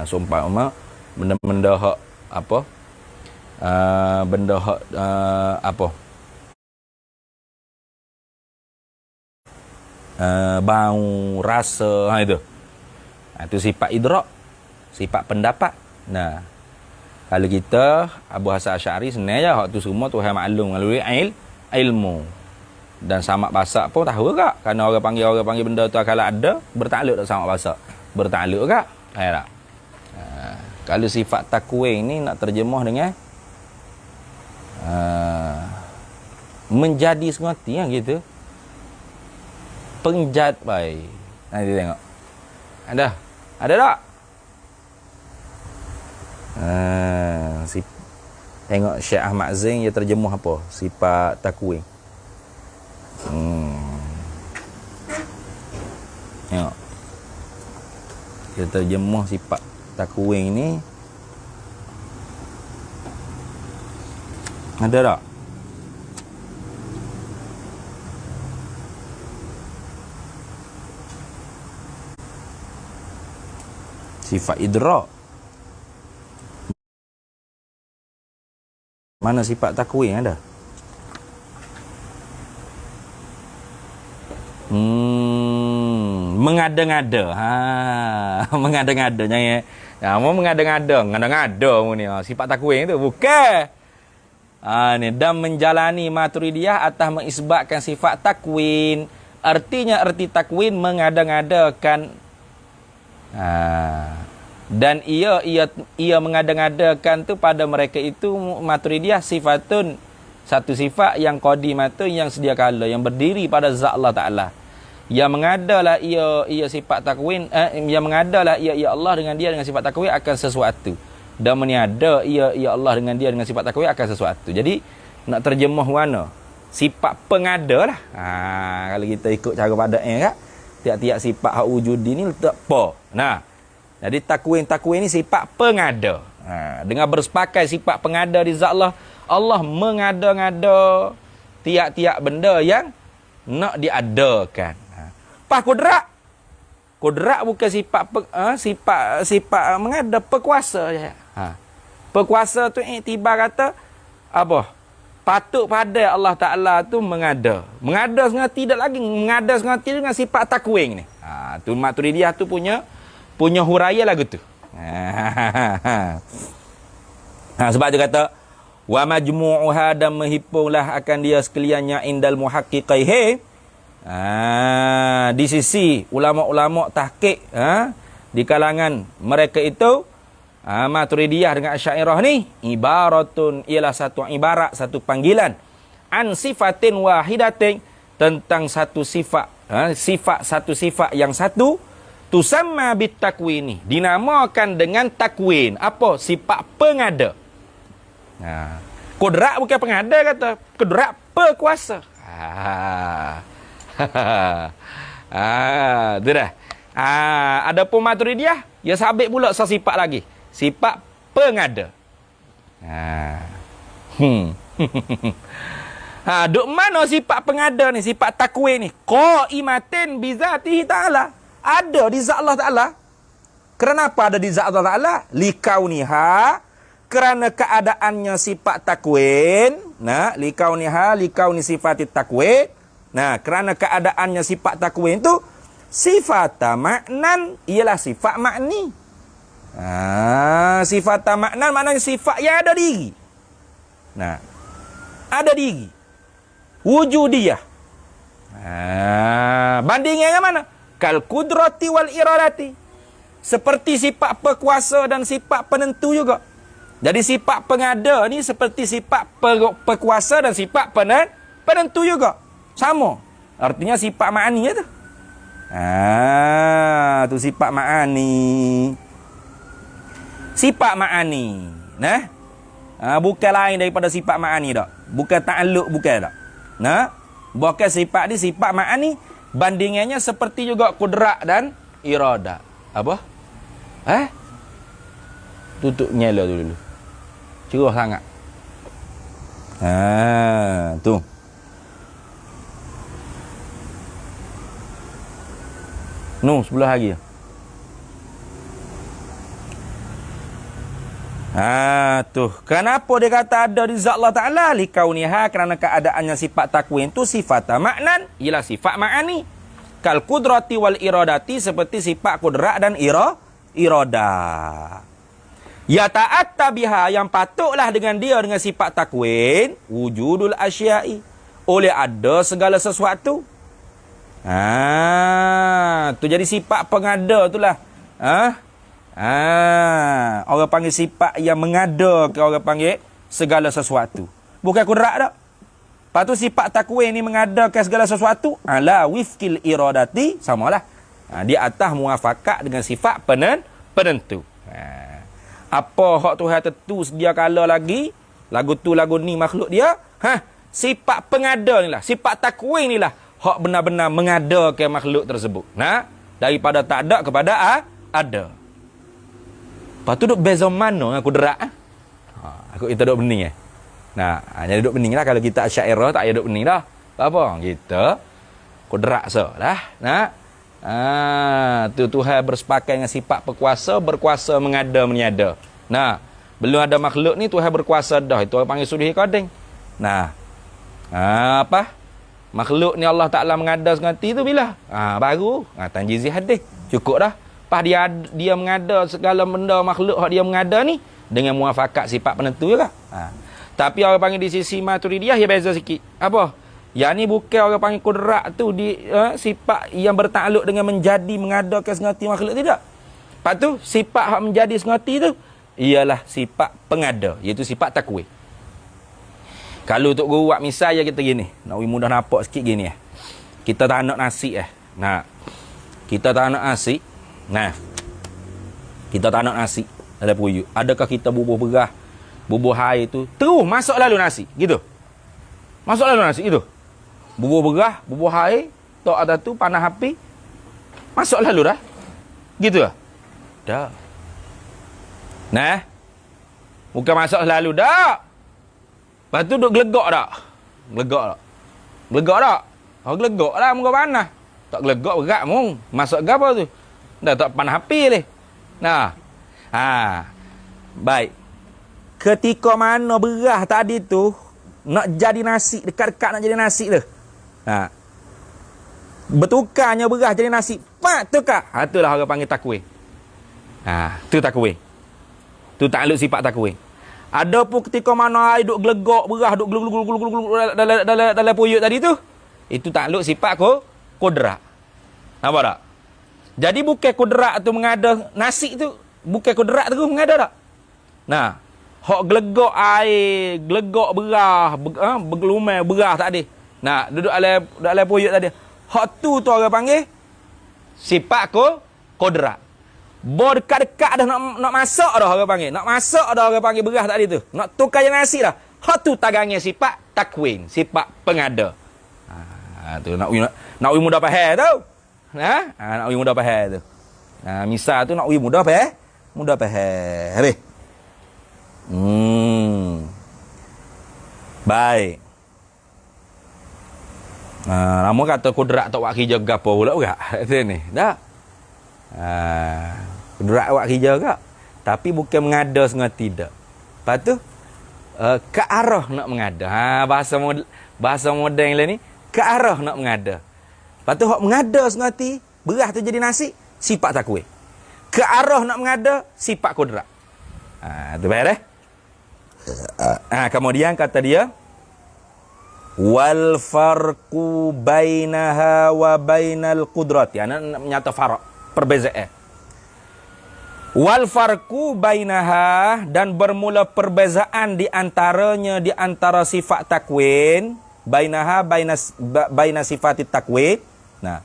Seumpama benda-benda hak apa? Benda hak apa? Bau, rasa, itu. Itu sifat idrak, sifat pendapat. Kalau kita Abu Hasan Asy'ari sebenarnya hak tu semua Tuhan maklum melalui ilmu. Dan samak basak pun tahu tak? Kerana orang panggil benda tu kalau ada bertakluk tak samak basak? Bertakluk tak? Tak. Kalau sifat takwin ni nak terjemah dengan menjadi semati yang gitu. Penjat baik. Nanti tengok. Ada tak? Tengok Syekh Ahmad Zain dia terjemah apa? Sifat takwin. Tengok. Dia terjemah sifat takwin ni. Ada tak? Sifat idrak. Mana sifat takwin ada? Mengada-ngada. Mengada-ngada. Mau mengada-ngada mu ni. Sifat takwin tu bukan. Ni dan menjalani Maturidiyah atas mengisbatkan sifat takwin. Artinya arti takwin mengada-ngadakan. Dan ia mengada-ngadakan tu pada mereka itu Maturidiyah sifatun, satu sifat yang qadimatun, yang sedia kala, yang berdiri pada zat Allah Ta'ala. Yang mengadalah ia sifat takwin, yang mengadalah ia Allah dengan dia dengan sifat takwin akan sesuatu. Dan meniada ia Allah dengan dia dengan sifat takwin akan sesuatu. Jadi nak terjemah mana? Sifat pengada lah. Kalau kita ikut cara padanya kan, tiap-tiap sifat hak wujudi ni letak apa. Jadi takwin ni sifat pengada. Dengan bersepakat sifat pengada di zat Allah, Allah mengada-ngada tiap-tiap benda yang nak diadakan. Pas kudrat. Kudrat bukan sifat mengada, perkuasa je. Perkuasa tu iktibar kata apa? Patut pada Allah Ta'ala tu mengada. Mengada sengerti tak lagi. Mengada sengerti dengan sifat takwin ni. Tu Maturidiyah tu punya huraya lagu tu. Sebab dia kata, wa majmu'uha, dan menghipunglah akan dia sekaliannya indal muhaqqiqaihi. Di sisi ulama-ulama tahqiq, di kalangan mereka itu, Maturidiyah dengan Asy'ariyah ni ibaratun, ialah satu ibarat, satu panggilan an sifatin wahidatin, tentang satu sifat, satu sifat yang satu, tusamma bitakwini, dinamakan dengan takwin. Apa? Sifat pengada. Kudrat bukan pengada kata, kudrat perkuasa. Tu dah. Adapun Maturidiyah, dia sabit pula sifat lagi. Sifat pengada. Duk mana sifat pengada ni, sifat takwin ni? Qaimatin bi zatihi ta'ala. Ada di zat Allah Ta'ala. Kenapa ada di zat Allah Ta'ala? Likauniha, kerana keadaannya sifat takwin. Likauni sifat takwin. Kerana keadaannya sifat takwin tu sifat maknan, ialah sifat makni. Sifat maknan maknanya sifat yang ada diri. Ada diri. Wujudiyah. Bandingannya mana? Kal kudrati wal iradati. Seperti sifat perkuasa dan sifat penentu juga. Jadi sifat pengada ni seperti sifat perkuasa dan sifat penentu juga. Sama. Artinya sifat ma'ani tu. Tu sifat ma'ani. Sifat ma'ani. Bukan lain daripada sifat ma'ani tak. Bukan ta'alluq, bukan tak. Bukan sifat ni sifat ma'ani. Bandingannya seperti juga kudrat dan irada. Apa? Tutup nyala tu dulu. Cerah sangat. Tu. Sebelah lagi. Tu. Kenapa dia kata ada di zat Allah Ta'ala? Likauniha, kerana keadaannya sifat takwin tu sifat maknan, ialah sifat ma'ani. Kal kudrati wal iradati, seperti sifat kudrat dan irada. Ya ta'atta biha, yang patutlah dengan dia, dengan sifat takwin, wujudul asya'i, oleh ada segala sesuatu. Tu jadi sifat pengada itulah. Orang panggil sifat yang mengada, ke orang panggil segala sesuatu. Bukan kudrat tak. Lepas tu sifat takwin ni mengadakan segala sesuatu ala wifkil iradati, samalah. Di atas muafakat dengan sifat penentu. Apa hak Tuhan tentu sedia kala lagi, lagu tu lagu ni makhluk dia, sifat pengada ni lah, sifat takwin ni lah hak benar-benar mengadakan makhluk tersebut. Daripada tak ada kepada ada. Lepas tu duk beza mana dengan kudrat? Aku kita duk bening jadi duk bening lah. Kalau kita Asy'ariyah tak payah duk bening dah. Apa? Kita kudrat lah. Tu Tuhan bersepakat dengan sifat berkuasa mengada meniada. Belum ada makhluk ni Tuhan berkuasa dah. Itu orang panggil sulhi qading. Apa? Makhluk ni Allah Ta'ala mengada sengerti tu bila? Baru. Tanjizi hadis. Cukup dah. Pas dia mengada segala benda makhluk hak dia mengada ni dengan muafakat sifat penentu juga. Tapi orang panggil di sisi Maturidiyah dia beza sikit. Apa? Yang ni bukan orang panggil kudrat tu di sifat yang bertakluk dengan menjadi mengadakan sengerti makhluk, tidak. Lepas tu sifat hak menjadi sengerti tu ialah sifat pengada, iaitu sifat takwin. Kalau untuk guru buat misal je kita gini, nak mudah nampak sikit gini . Kita tak nak nasi . Kita tak nak nasi. Kita tak nak nasi dalam puyuk. Adakah kita bubuh beras, bubuh air tu terus masuk lalu nasi gitu? Masuk lalu nasi gitu. Bubuh beras, bubuh air, tok atas tu panas api, masuk lalu dah. Gitu lah. Dah. Bukan masuk lalu dah. Lepas tu duk gelegak tak? Gelegak tak? Oh gelegok lah muka panas. Tak gelegok berat mung. Masuk ke apa tu? Dah tak panas api leh. Nah. Baik. Ketika mana beras tadi tu nak jadi nasi, dekat-dekat nak jadi nasi tu. Bertukarnya beras jadi nasi. Pak tukar. Itulah orang panggil takwin. Tu takwin. Tu takluk sifat takwin. Ada pun ketika mana air duk gelegok beras duk gelug dalam puyuk tadi tu, itu takluk sifat kodrak. Nampak tak? Jadi bukan kodrak tu mengada nasi tu, bukan kodrak tu mengada tak? Nah, hok gelegok air, gelegok beras, bergelumai beras tadi. Nah, duduk dalam puyuk tadi. Hok tu orang panggil sifat kodrak. Bo dekat-dekat dah nak masak dah orang panggil. Nak masak dah orang panggil beras tadi tu. Nak tukar yang nasi dah. Hak tu tagangnya sifat takwin, sifat pengada. Tu nak mudah faham tu. Nak mudah faham tu. Misal tu nak mudah faham. Mudah faham. Habis. Baik. Lama kata kodrak tak buat kerja gapo pula berat. Ni. Dah. Kodrak buat kerja ke? Tapi bukan mengada sengaja tidak. Lepas tu ke arah nak mengada. Bahasa moden lah ni, ke arah nak mengada. Lepas tu hak mengada sengaja beras tu jadi nasi, sifat takwin. Ke arah nak mengada, sifat kodrak. Tu baik kemudian kata dia wal farqu bainaha wa bainal qudrati. Nak menyata farak, perbezaan. Wal farqu bainaha, dan bermula perbezaan di antaranya, di antara sifat takwin, bainaha baina sifat takwin. Nah,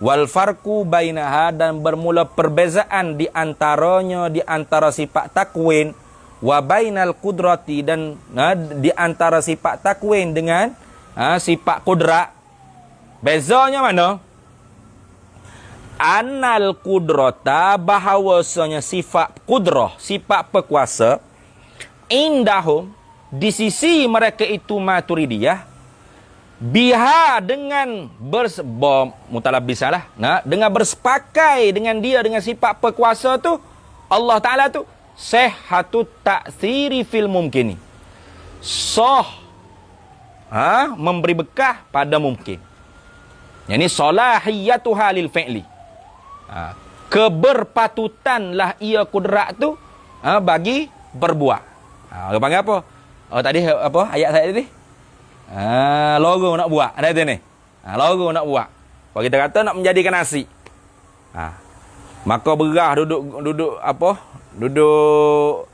wal farqu bainaha, dan bermula perbezaan di antaranya, di antara sifat takwin, wa bainal qudrati, dan di antara sifat takwin dengan sifat kudrat. Bezanya mana? Anal kudrata, bahawasanya sifat kudrah, sifat perkuasa, indahum, di sisi mereka itu Maturidiyah, biha, dengan mutalabbisalah, dengan bersepakai dengan dia, dengan sifat perkuasa tu Allah Ta'ala tu, sehatu ta'thiri fil mumkini, memberi bekah pada mungkin. Yang ni salahiyatuha lil fi'li. Keberpatutanlah ia kudrat tu bagi berbuat. Orang panggil apa? Tadi apa ayat saya tadi? Logo nak buat. Ada tu ni. Logo nak buat. Kalau kita kata nak menjadikan nasi. Maka beras duduk apa? Duduk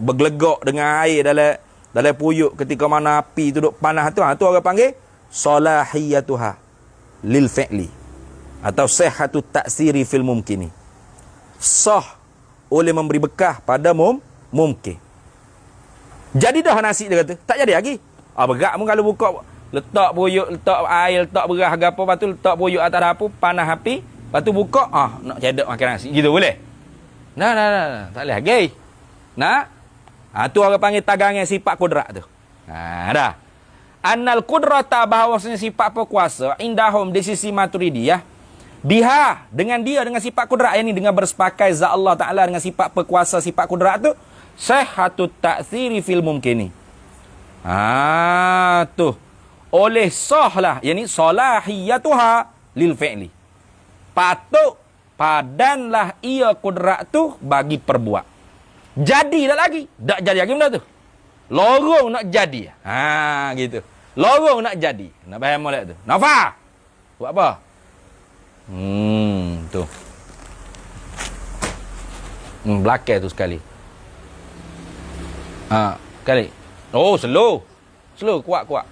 bergelegok dengan air dalam puyuk ketika mana api tu duduk panas tu. Tu orang panggil salahiyatuha lil fi'li atau sihhatu ta'siri fil mumkini. Sah oleh memberi bekah pada mumkin. Jadi dah nasi dia kata, tak jadi lagi. Berat pun kalau buka, letak puyuk, letak air, letak beras ke apa, lepas tu letak puyuk atas dapur, panas api, lepas tu buka, nak cedek makan nasi. Gitu boleh? Nah, tak boleh lagi. Tu orang panggil tagangnya sifat kudrat tu. Dah. Annal kudrata, bahawasanya sifat perkuasa, indahum, di sisi Maturidiyah, biha, dengan dia, dengan sifat kudrat, yang ni dengan bersepakai zat Allah Ta'ala dengan sifat perkuasa, sifat kudrat tu, sihhatu ta'thiri fil mumkini. Tu oleh sahlah, yang ni salahiyatuha lil fi'li, patut padanlah ia kudrat tu bagi perbuat. Jadi dah lagi, tak jadi lagi benda tu. Lorong nak jadi. Gitu. Lorong nak jadi. Nak faham molek tu. Nafa. Buat apa? Tu. Belakang tu sekali. Sekali. Oh, slow. Slow, kuat. Kuat.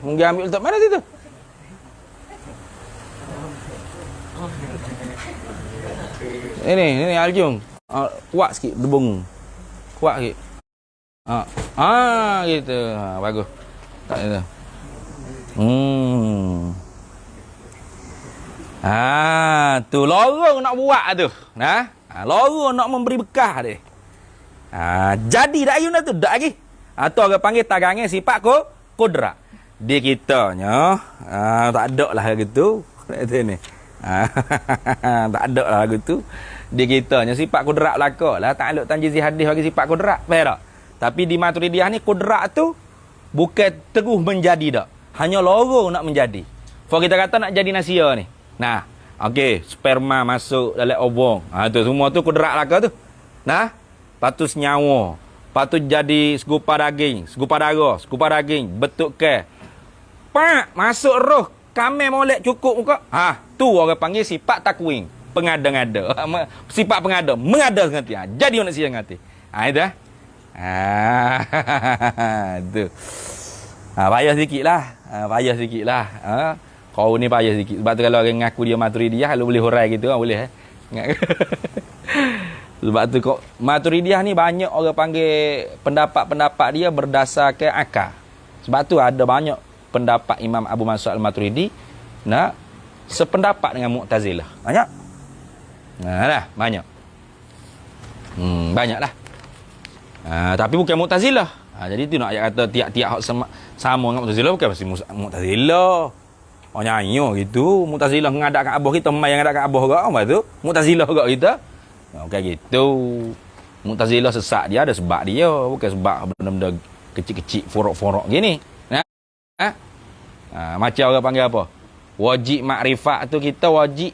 Mungkin ambil letak mana situ? Ini Aljung. Kuat sikit debung. Kuat sikit. Gitu. Bagus. Tak itu. Tu lorong nak buat tu. Lorong nak memberi bekah dia. Jadi dak ayun tu dak lagi. Atau orang panggil tagangnya sifat kudrat. Di kitanya tak ada lah gitu. Kata ni. Tak ada lah gitu. Di kitanya sifat kudrat belaka lah. Ta'alluq tanjizi hadis bagi sifat kudrat. Faham tak? Tapi di Maturidiyah ni kudrat tu bukan terus menjadi dak. Hanya lorong nak menjadi. Kalau kita kata nak jadi nasia ni. Nah, okey, sperma masuk dalam obong. Tu semua tu kudrat belaka tu. Nah, patus nyawa. Patut jadi segupa daging, segupa darah, segupa daging, bentuk ke. Pak, masuk roh, kami molek cukup muka. Tu orang panggil sifat takwin, pengada-ngada. Sifat pengada, mengada ngerti. Jadi orang siang ngerti. Itu tu. Payah sikitlah. Payah sikitlah. Kau ni payah sikit. Sebab tu kalau orang ngaku dia Maturidiyah, kalau boleh hurai gitu, boleh. Sebab tu kok Maturidiyah ni banyak orang panggil pendapat-pendapat dia berdasarkan akal. Sebab tu ada banyak pendapat Imam Abu Mansur Al-Maturidi nak sependapat dengan Mu'tazilah. Banyak. Banyak. Banyaklah. Tapi bukan Mu'tazilah. Jadi tu nak ayat kata tiap-tiap hak sama dengan Mu'tazilah bukan mesti Mu'tazilah. Oh nyanyo gitu. Mu'tazilah ngadakkan abah kita, mai yang ngadakkan abah gak apa tu? Mu'tazilah gak kita. Bukan gitu. Mu'tazilah sesat dia ada sebab dia, bukan sebab benda-benda kecil-kecil forok-forok gini. Macam orang panggil apa? Wajib makrifat tu kita wajib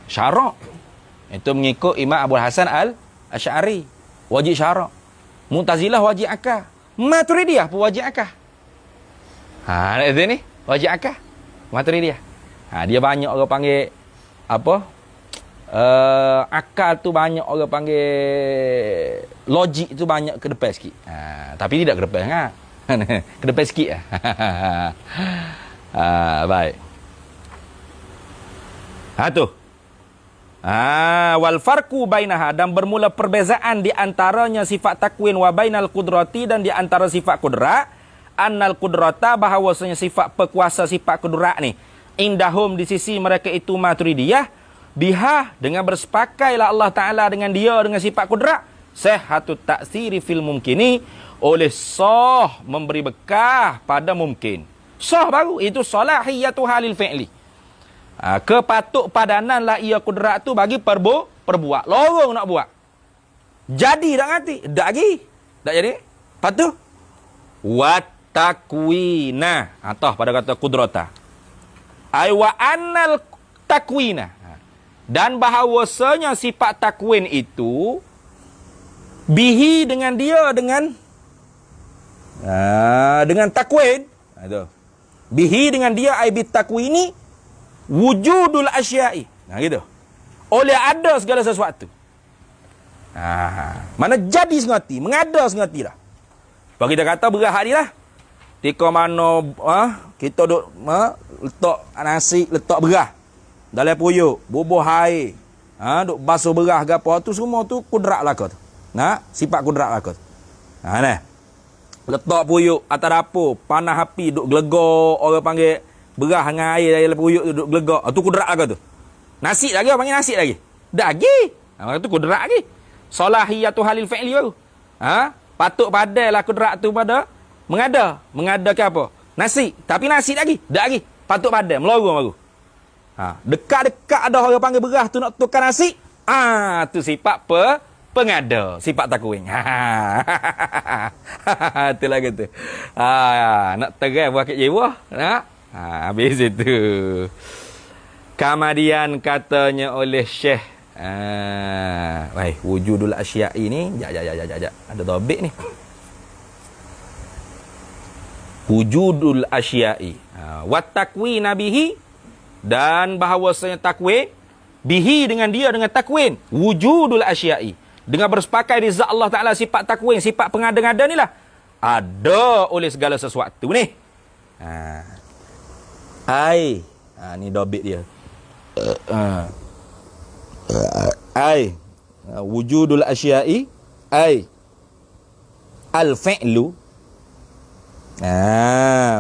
syarak. Itu mengikut Imam Abu Hasan Al-Asy'ari. Wajib syarak. Mu'tazilah wajib akal. Maturidiyah pun wajib akal. Itu ni wajib akal. Maturidiyah. Dia banyak orang panggil apa? Akal tu banyak orang panggil, logik tu banyak ke depan sikit. Tapi tidak ke depan kan? Ke depan sikit lah. Baik. Tu. Wal farqu bainaha, dan bermula perbezaan di antaranya sifat takwin wa bainal qudrati, dan di antara sifat kudrat, annal qudrata, bahawasanya sifat perkuasa, sifat kudrat ni indahum di sisi mereka itu Maturidiyah, biha, dengan bersepakailah Allah Ta'ala dengan dia dengan sifat kudrat, sehatu taksiri fil mumkini, oleh sah memberi bekah pada mumkin. Sah baru itu salahiyatu halil fi'li. Kepatuk padananlah ia kudrat tu bagi perbuat. Lorong nak buat. Jadi tak ngerti? Tak lagi. Tak jadi? Lepas tu watakwina, atau pada kata kudrata. Wa annal takwina, dan bahawasanya sifat takwin itu bihi, dengan dia, dengan takwin. Bihi, dengan dia, aibit takwini wujudul asya'i. Gitu. Oleh ada segala sesuatu. Mana jadi sengati, mengada sengati lah. Kalau kita kata berah ni lah. Tika mana kita duk letak nasi, letak berah dalam puyuk, bubuh air, duk basuh berah ke apa tu, semua tu kudrat lah kot. Sifat kudrat lah kot. Letak puyuk atas dapur, panah api, duk gelegor, orang panggil berah dengan air dalam puyuk tu, duk gelegor. Tu kudrat lah kot tu. Nasi lagi, orang panggil nasi lagi. Daging. Tu kudrat lagi. Salahiyatu halil fi'li baru. Patut padailah kudrat tu pada mengada ke apa? Nasi. Tapi nasi lagi. Tak lagi. Patut padai. Melorong baru. Dekat-dekat ada orang panggil berah tu nak tukar nasi. Tu sifat pengada. Sifat takwin. Itulah kata. Nak terai buah kek jiwa. Habis itu. Kemudian katanya oleh Syekh. Wujudul asya'i ni. Jap. Ada tobik ni. Wujudul asya'i. Wattakwina bihi, dan bahawasanya takwin bihi, dengan dia, dengan takwin wujudul asya'i, dengan bersepakai di zat Allah Ta'ala, sifat takwin, sifat pengada-ngada ni lah ada oleh segala sesuatu ni. Ni dobit dia. Wujudul asya'i al-fi'lu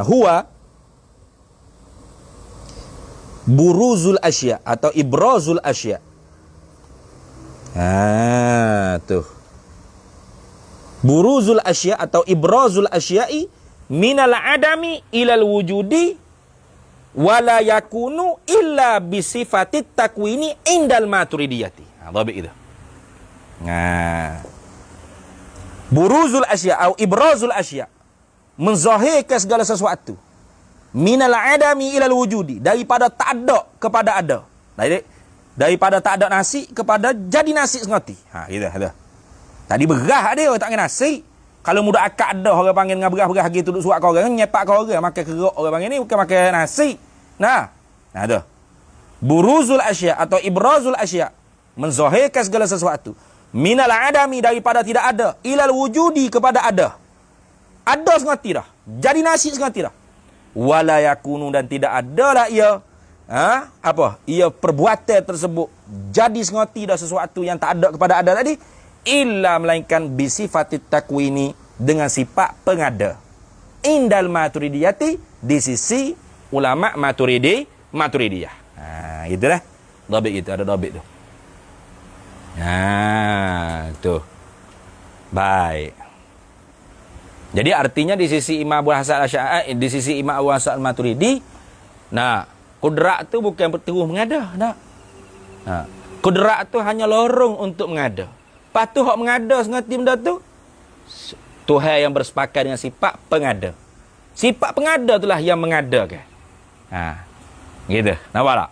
huwa buruzul asya atau ibrazul asya. Tu Buruzul asya atau ibrazul asya'i minal adami ilal wujudi wala yakunu illa bisifatit takwini indal maturidiyati. Dhabit itu. Nah. Buruzul asya atau ibrazul asya, menzahirkan segala sesuatu. Minal adami ilal wujudi, daripada tak ada kepada ada. Daripada tak ada nasi kepada jadi nasi sengati. Ha, gitu dah. Tadi berah dia tak kena nasi. Kalau mudah akak ada orang panggil dengan berah-berah gitu duduk suat kau orang, nyepak kau orang makan kerok orang panggil ni bukan makan nasi. Nah tu. Buruzul asya atau ibrazul asya, menzahirkan segala sesuatu. Minal adami, daripada tidak ada, ilal wujudi kepada ada. Ada sengati dah. Jadi nasi sengati dah. Wala yakunu, dan tidak adalah ia ia perbuatan tersebut jadi sengati dah sesuatu yang tak ada kepada ada tadi, illa melainkan bisifatit takwini, dengan sifat pengada. Indal maturidiyati, di sisi ulama maturidiyah. Gitulah. Dhabit gitu, ada dhabit tu. Tu. Baik. Jadi artinya di sisi Imam Abu Hasan Asy'ari, di sisi Imam Abu Hasan Maturidi, kudrat tu bukan terus mengada, kudrat tu hanya lorong untuk mengada. Lepas tu hak mengada sengati benda tu, Tuhan yang bersepakat dengan sifat pengada. Sifat pengada itulah yang mengadakan. Gitu. Nampak tak?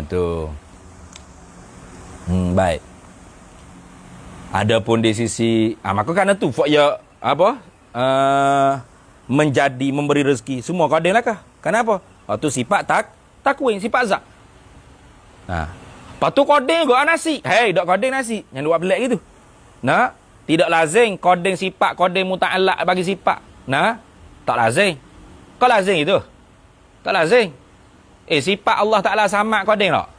Tu. Baik. Adapun di sisi maka kerana tu ya menjadi memberi rezeki semua kau lah kah? Kenapa? Tu sifat takwin, sifat zat. Lepas tu kodeng juga nasi. Hei, dok kodeng nasi. Yang buat pelik gitu. Tidak lazim kodeng sifat, kodeng muta'allaq bagi sifat. Tak lazim. Kau lazim itu? Tak lazim. Sifat Allah Ta'ala sama kodeng tak?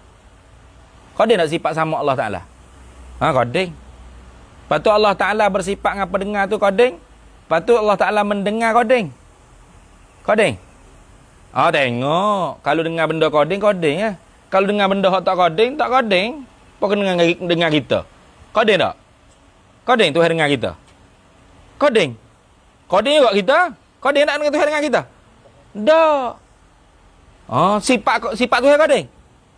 Kodeng tak sifat sama Allah Ta'ala? Kodeng. Lepas tu Allah Ta'ala bersifat dengan pendengar tu kodeng. Lepas tu Allah Ta'ala mendengar kodeng. Kodeng. Tengok. Kalau dengar benda kodeng, kodeng ya. Kalau dengar benda tak kodeng, tak kodeng. Apa kena dengar kita? Kodeng tak? Kodeng Tuhan dengar kita? Kodeng. Kodeng juga kita? Kodeng nak dengar Tuhan dengar kita? Tak. Sifat Tuhan kodeng?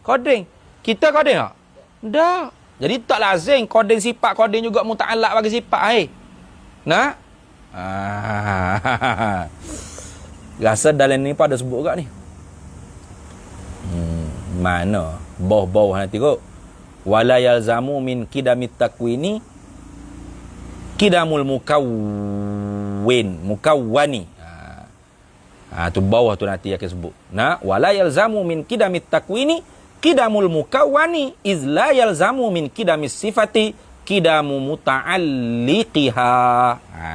Kodeng. Kita kodeng tak? Tak. Jadi tak lazim kodeng sifat, kodeng juga muta'allaq bagi sifat. Rasa dalam ni pada sebut kat ni. Mana? Bawah-bawah nanti kot. Wala yalzamu min kidamit takwini kidamul mukawwani. Tu bawah tu nanti akan sebut. Wala yalzamu min kidamit takwini kidamul mukawwani iz la yalzamu min kidamis sifati kidamu muta'alliqiha.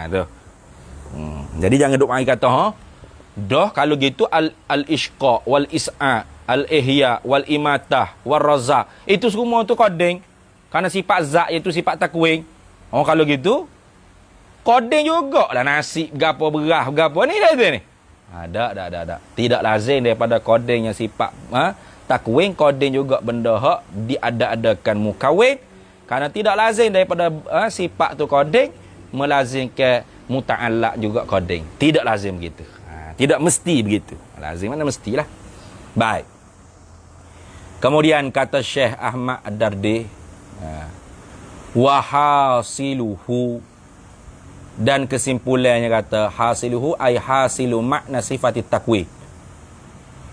Tu. Jadi jangan duk mari kata dah kalau gitu al-ishqa wal is'a al-ihya wal imatah wal raza itu semua tu kodeng kerana sifat zat iaitu sifat takwin. Kalau gitu kodeng jugalah nasi gapo berah gapo ni dah tu ni. Tak. Tidak lazim daripada kodeng yang sifat takwin, kodeng juga benda hak diada-adakan mukawwin. Kerana tidak lazim daripada sifat tu kodeng melazimkan muta'allaq juga kodeng. Tidak lazim begitu. Tidak mesti begitu. Lazim mana mestilah. Baik. Kemudian kata Syekh Ahmad Ad-Dardi, wa hasiluhu, dan kesimpulannya kata hasiluhu ay hasilu makna sifatit taqwi.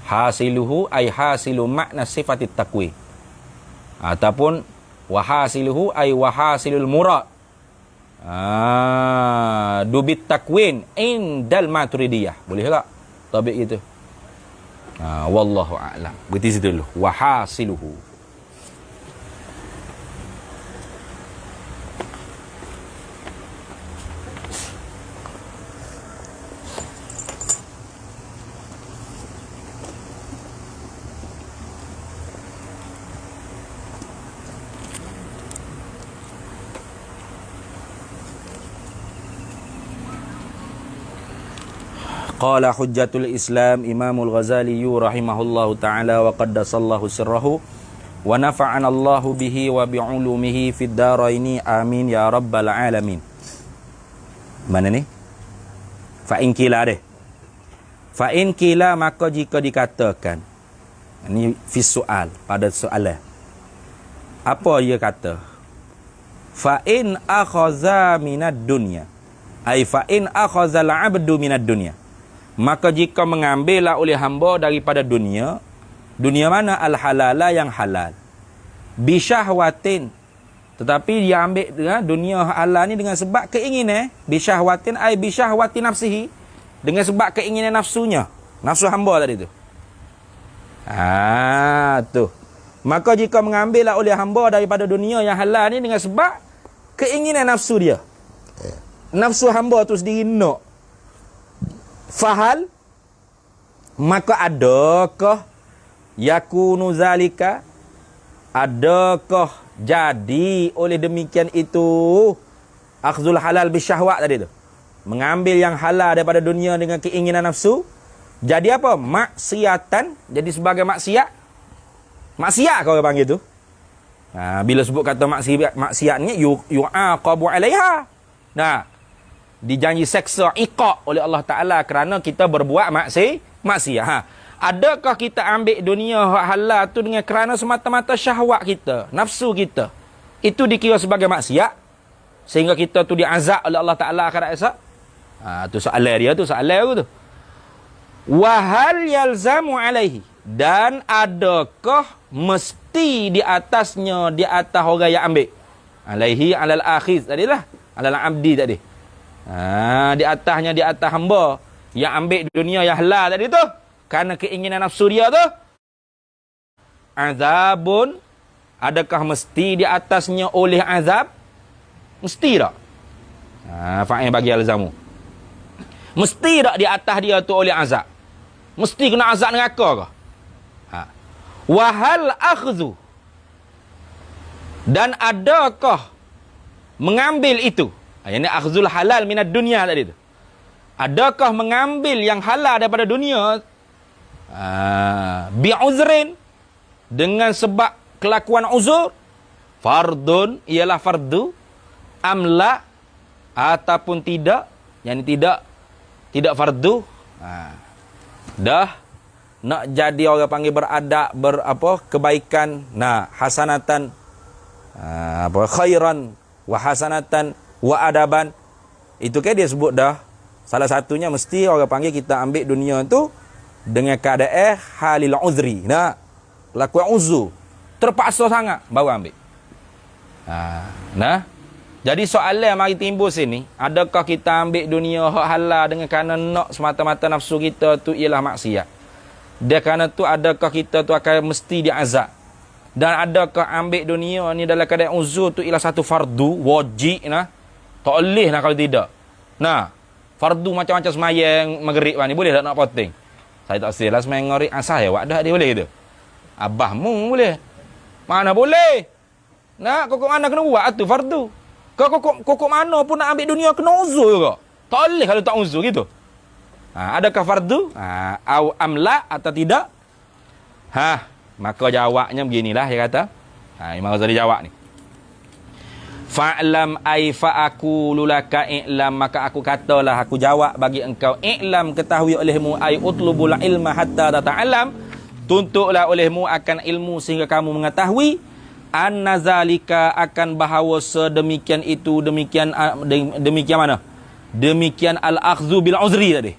Hasiluhu ay hasilu makna sifatit taqwi. Ataupun wa hasiluhu ay wa hasilul murad. Dubit takwin indal maturidiyah. Boleh tak? Tabik gitu. Wallahu a'lam. Berarti situ dulu. Wa hasiluhu. Qala hujjatul Islam Imamul Ghazali rahimahullahu ta'ala wa qaddasallahu sirrahu wa nafa'ana Allahu bihi wa bi'ulumihi fid daraini amin ya rabbal alamin. Mana ni? Fa in qila deh. Fa in qila, maka jika dikatakan. Ini fi soal, pada soalan. Apa dia kata? Fa in akhaza minad dunya. Ai fa in akhazal 'abdu minad dunya. Maka jika mengambillah oleh hamba daripada dunia, dunia mana? Al-halala, yang halal. Bisyahwatin, tetapi dia ambil dengan dunia halal ni dengan sebab keinginan. Bisyahwatin ai bisyahwati nafsihi, dengan sebab keinginan nafsunya, nafsu hamba tadi tu. Tu. Maka jika mengambillah oleh hamba daripada dunia yang halal ni dengan sebab keinginan nafsu dia, nafsu hamba tu sendiri nak, fahal, maka adakah yakunu zalika, adakah jadi oleh demikian itu akhzul halal bisyahwat tadi tu, mengambil yang halal daripada dunia dengan keinginan nafsu, jadi apa? Maksiatan, jadi sebagai maksiat. Maksiat kau orang panggil tu. Bila sebut kata maksiat ni yu'aqabu 'alaiha. Nah, dijanji seksa, iqab oleh Allah Ta'ala kerana kita berbuat maksiat. Adakah kita ambil dunia halal tu dengan kerana semata-mata syahwat kita, nafsu kita, itu dikira sebagai maksiat sehingga kita tu diazab oleh Allah Ta'ala akhirat esok? Tu soalan dia tu, soalan aku tu. Wa hal yalzamu alaihi, dan adakah mesti di atasnya, di atas orang yang ambil, alaihi alal akhiz tadilah, alal abdi tadi, di atasnya, di atas hamba yang ambil dunia yang halal tadi tu kerana keinginan nafsu dia tu, azabun, adakah mesti di atasnya oleh azab? Mesti tak? Fa'il bagi alzamu, mesti tak di atas dia tu oleh azab? Mesti kena azab neraka ke? Wahal akhzu, dan adakah mengambil itu, yang ni akhzul halal minad dunya tadi tu, adakah mengambil yang halal daripada dunia bi'uzrin, dengan sebab kelakuan uzur, fardun, ialah fardu, amla, ataupun tidak, yang ni tidak fardu. Dah nak jadi orang panggil beradab, kebaikan, hasanatan, khairan wa hasanatan wa adaban, itu kan dia sebut dah. Salah satunya mesti orang panggil kita ambil dunia tu dengan keadaan halil uzri, lakukan uzur, terpaksa sangat baru ambil. Jadi soalan mari timbul sini, adakah kita ambil dunia hak halal dengan kerana nak semata-mata nafsu kita tu ialah maksiat? Dia kerana tu adakah kita tu akan mesti diazab? Dan adakah ambil dunia ni dalam keadaan uzur tu ialah satu fardu, wajib tak boleh kalau tidak. Fardu macam-macam semayang maghrib ni boleh tak nak poting? Saya tak silah semayang maghrib asal ya, wadah dia boleh gitu. Abahmu boleh. Mana boleh? Kokok mana kena buat tu fardu? Kokok mana pun nak ambil dunia kena uzur juga. Tak boleh kalau tak uzur gitu. Adakah fardu? Au amla atau tidak? Maka jawabnya beginilah dia kata. Imam Ghazali jawab ni. Fa'lam ai fa'aqulu laka i'lam, maka aku katalah, aku jawab bagi engkau, i'lam, ketahui olehmu, ai utlubul ilma hatta tata'alam, tuntutlah olehmu akan ilmu sehingga kamu mengetahui, anna zalika, akan bahawa sedemikian itu, demikian mana? Demikian al-akhzu bil uzri tadi.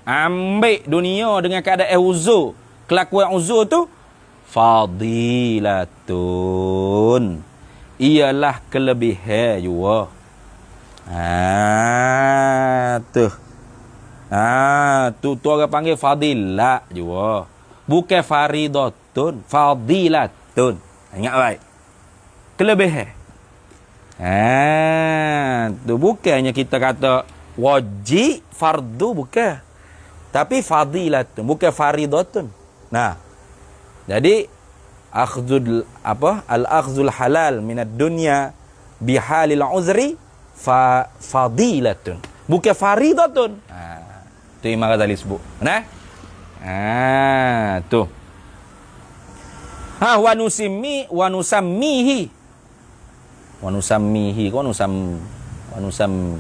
Ambil dunia dengan keadaan uzur, kelakuan uzur tu fadilatun, ialah kelebihan juga. Tu orang panggil fadilat juga, bukan faridatun, fadilatun. Ingat baik, kelebihan. Tu bukannya kita kata wajib, fardu, bukan, tapi fadilatun, bukan faridatun. Jadi al-akhzul halal minad dunya bihalil uzri fadilatun, bukan faridatun. Tu Imam Ghazali sebut. Tu. wa nusammihi wa nusam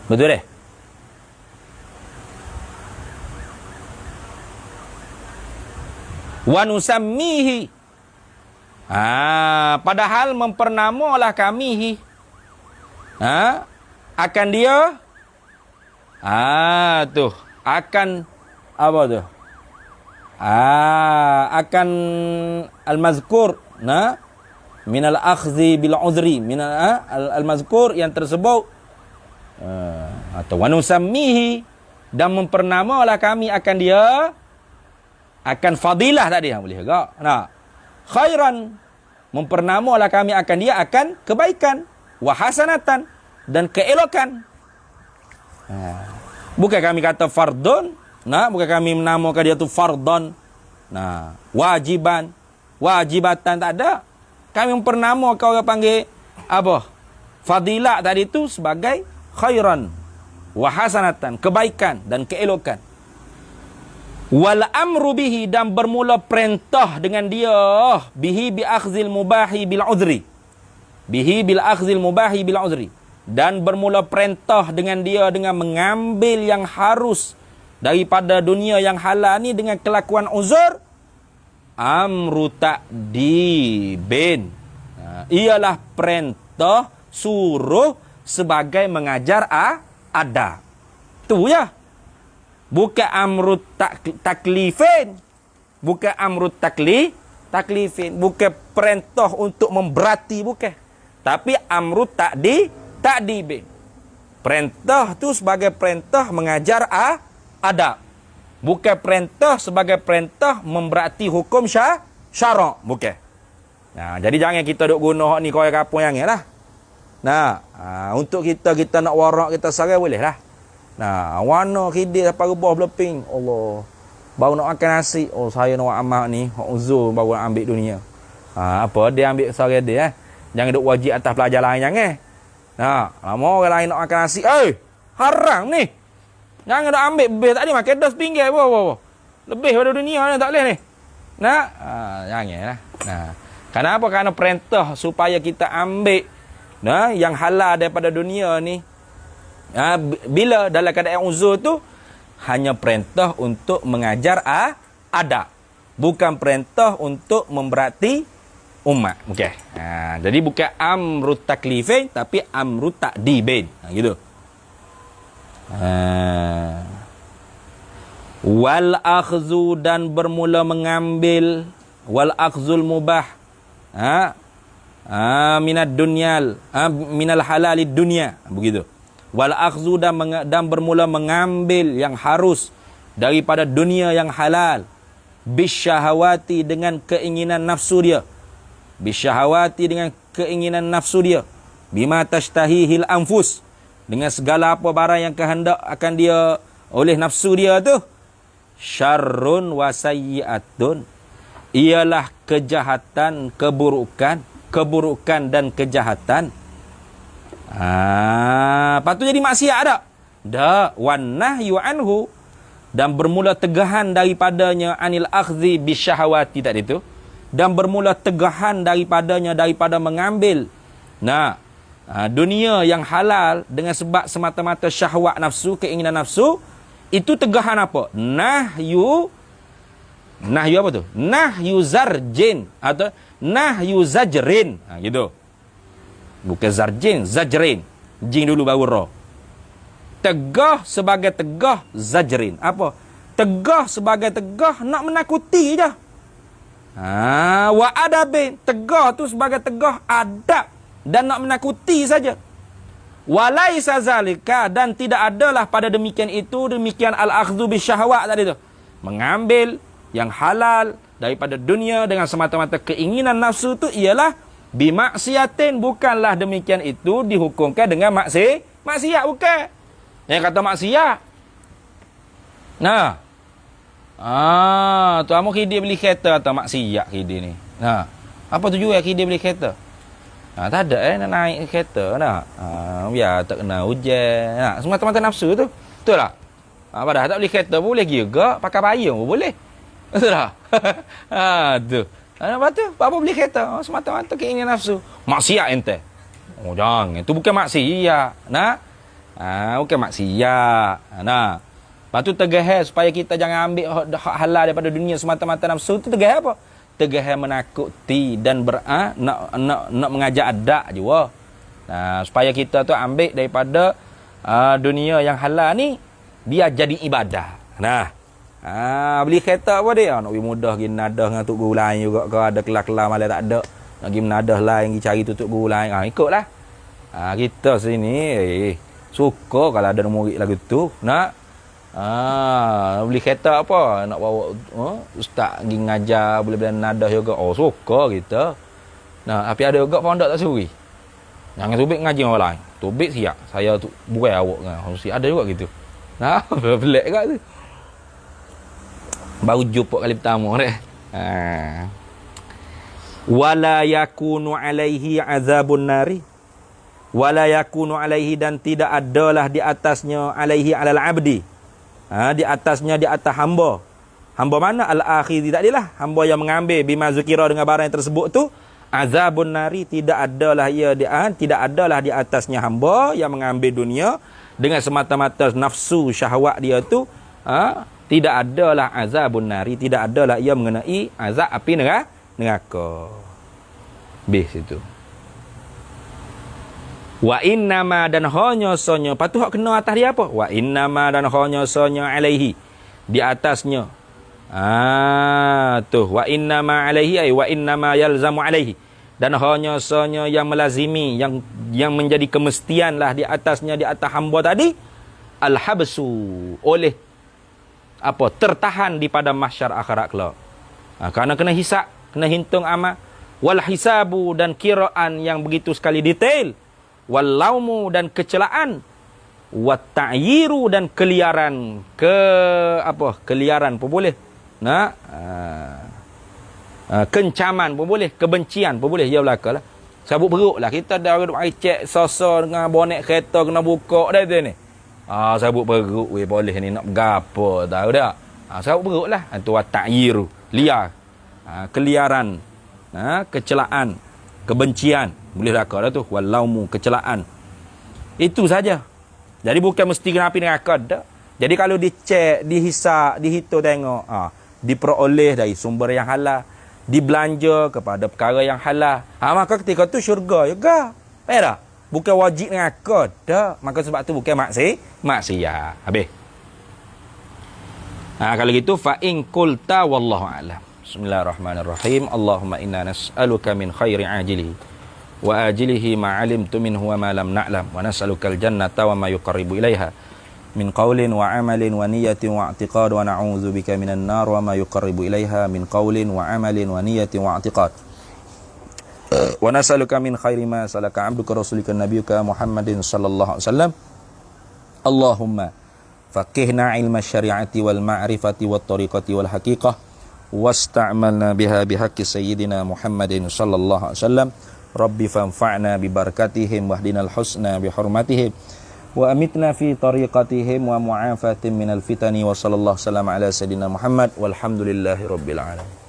betul deh. Wa nusammihi. Padahal mempernamalah kami akan dia tuh akan apa tuh? Akan al-mazkur minal akhdhi bil udhri minal al-mazkur yang tersebut atau wa nusammihi, dan mempernamalah kami akan dia akan fadilah tadi boleh enggak? Khairan, mempernamalah kami akan dia akan kebaikan, wa hasanatan, dan keelokan. Bukan kami kata fardun, bukan kami menamakan dia tu fardon, wajiban, wajibatan, tak ada. Kami mempernamakan, orang panggil apa? Fadilah tadi tu sebagai khairan, wa hasanatan, kebaikan dan keelokan. Wal amru bihi, dan bermula perintah dengan dia bihi bi akhzil mubahi bil udhri, bihi bil akhzil mubahi bil udhri, dan bermula perintah dengan dia dengan mengambil yang harus daripada dunia yang halal ni dengan kelakuan uzur. Amru ta'dibin, ialah perintah suruh sebagai mengajar adab. Tu ya. Bukan amrut taklifin. Bukan amrut taklifin. Bukan perintah untuk memberati, bukan. Tapi amrut ta'dibin. Perintah tu sebagai perintah mengajar adab. Bukan perintah sebagai perintah memberati hukum syarak. Bukan. Jadi jangan kita duk guna ni kau kapung yang lah. Untuk kita nak warak, kita sarai boleh lah. Warna khidih sampai rebah beleping. Allah. Baru nak makan nasi. Oh, saya nak amak ni. Uzur baru nak ambil dunia. Apa dia ambil sarai dia. Jangan duk wajib atas pelajar lain, jangan. Lama orang lain nak makan nasi. Haram ni. Jangan duk ambil lebih. Tak boleh makan dah sepinggir. Lebih pada dunia ni tak boleh ni. Jangan lah. Kenapa? Kerana perintah supaya kita ambil yang halal daripada dunia ni. Bila dalam keadaan uzur tu hanya perintah untuk mengajar adab, bukan perintah untuk memberati umat. Okey. Jadi bukan amrut taklifin tapi amrut ta'dibin. Gitu. Wal akhzu, dan bermula mengambil, wal akhzul mubah minad dunyal minal halalid dunya, begitu. Wal akhzu, dan bermula mengambil yang harus daripada dunia yang halal, bisyahawati, dengan keinginan nafsu dia, bisyahawati, dengan keinginan nafsu dia, bima tashtahihil anfus, dengan segala apa barang yang kehendak akan dia oleh nafsu dia tu. Syarrun wa sayyi'atun, ialah kejahatan, keburukan dan kejahatan. Patut jadi maksiat tak? Dah. Wan nahyu anhu, dan bermula tegahan daripadanya, anil akhdhi bisyahawati tadi tu, dan bermula tegahan daripadanya, daripada mengambil dunia yang halal dengan sebab semata-mata syahwat nafsu, keinginan nafsu. Itu tegahan apa? Nahyu apa tu? Nahyu zarjin atau nahyu zajrin. Gitu. Bukan zarjin, zajrin. Jin dulu baru ra. Tegah sebagai tegah zajrin. Apa? Tegah sebagai tegah nak menakuti je. Wa adabin. Tegah tu sebagai tegah adab dan nak menakuti saja. Walaisa zalika, dan tidak adalah pada demikian itu, demikian al-akhdhu bisyahawat tadi tu. Mengambil yang halal daripada dunia dengan semata-mata keinginan nafsu tu ialah bimaksiatin, bukanlah demikian itu dihukumkan dengan maksiat, bukan. Yang kata maksiat. Tu amu khidih beli kereta atau maksiat khidih ni. Apa tujuan khidih beli kereta? Tak ada nak naik kereta biar tak kena hujan. Semata-mata nafsu tu. Betul tak? Padahal tak beli kereta pun boleh juga, pakai payung pun boleh. Betul tak? Tu. Lepas tu, apa beli kereta? Semata-mata keinginan nafsu. Maksiat ente. Oh, jangan. Itu bukan maksiat. Nah. Bukan maksiat. Nah. Lepas tu tegah supaya kita jangan ambil hak halal daripada dunia semata-mata nafsu. Itu tegah apa? Tegah menakuti dan nak mengajak adak juga. Nah, supaya kita tu ambil daripada dunia yang halal ni biar jadi ibadah. Nah. Beli kereta apa dia? Nak pergi mudah pergi menadah dengan tok guru lain juga ke, ada kelas-kelas malah tak ada. Nak pergi menadah lain, pergi cari tutup guru lain. Ikutlah. Kita sini suka kalau ada murid lagu tu. Nak beli kereta apa? Nak bawa ustaz pergi ngajar, boleh-boleh menadah juga. Oh, suka kita. Nah, tapi ada juga pondok tak suri. Jangan tubik ngaji orang lain. Tubik siap. Saya tu buai awak kan. Ada juga gitu. Nah, pelik kat tu. Baru jumpa kali pertama deh. Wala yakunu alaihi azabun nari. Wala yakunu alaihi, dan tidak adalah di atasnya, alaihi alal abdi. Di atasnya, di atas hamba. Hamba mana? Al-akhiri, tak adalah hamba yang mengambil bima zukira dengan barang yang tersebut tu. Azabun nari, tidak adalah tidak adalah di atasnya hamba yang mengambil dunia dengan semata-mata nafsu syahwat dia tu. Tidak adalah azabun nari, tidak adalah ia mengenai azab api neraka. Bes itu. Wa innama, dan hanya sonya. Patu hak kena atas dia apa? Wa innama, dan hanya sonya alaihi, di atasnya. Tuh wa innama alaihi ay wa innama yalzamu alaihi, dan hanya sonya yang melazimi, yang menjadi kemestianlah di atasnya, di atas hamba tadi, al-habsu, oleh tertahan di pada mahsyar akhirat kelak. Kerana kena hisab, kena hitung amal. Wal hisabu, dan kiraan yang begitu sekali detail. Wal laumu, dan kecelaan. Wat ta'yiru, dan keliaran. Keliaran pun boleh. Kencaman pun boleh, kebencian pun boleh. Ya belaka lah. Sabuk perut lah. Kita dah cek sosor dengan bonek kereta kena buka dah tu ni. Sabuk perut boleh ni nak gapo tahu tak? Sabuk perut lah. Itu ta'yiru, liar. Keliaran, kecelaan, kebencian, boleh belaka dah tu. Walaumu, kecelaan. Itu saja. Jadi bukan mesti kena api neraka dah. Jadi kalau dicek, dihisap, dihitung tengok, diperoleh dari sumber yang halal, dibelanja kepada perkara yang halal, maka ketika tu syurga juga. Faham tak? Bukan wajib neraka dah. Maka sebab tu bukan maksiat. Habis. Kalau gitu fa in qulta wallahu a'lam. Bismillahirrahmanirrahim. Allahumma inna nas'aluka min khairi ajilihi wa ajilihi ma 'alimtu minhu wa ma lam na'lam, wa nas'alukal jannata wa ma yuqarribu ilaiha min qawlin wa 'amalin wa niyyatin wa i'tiqad, wa na'udzubika minan nar wa ma yuqarribu ilaiha min qawlin wa 'amalin wa niyyatin wa i'tiqad. Wa nas'aluka min khairi ma salaka 'abduka rasulika nabiyyuka Muhammadin sallallahu alaihi wasallam. Allahumma faqihna 'ilma syari'ati wal ma'rifati wat tariqati wal haqiqah wasta'malna biha bihaqqi sayyidina Muhammadin sallallahu alaihi wasallam. Rabbi fanfa'na bi barakatihim wahdinal husna bi hurmatihim wa amitna fi tariqatihim wa mu'afatin minal fitani wa sallallahu alaihi wasallam ala sayyidina Muhammad walhamdulillahi rabbil alamin.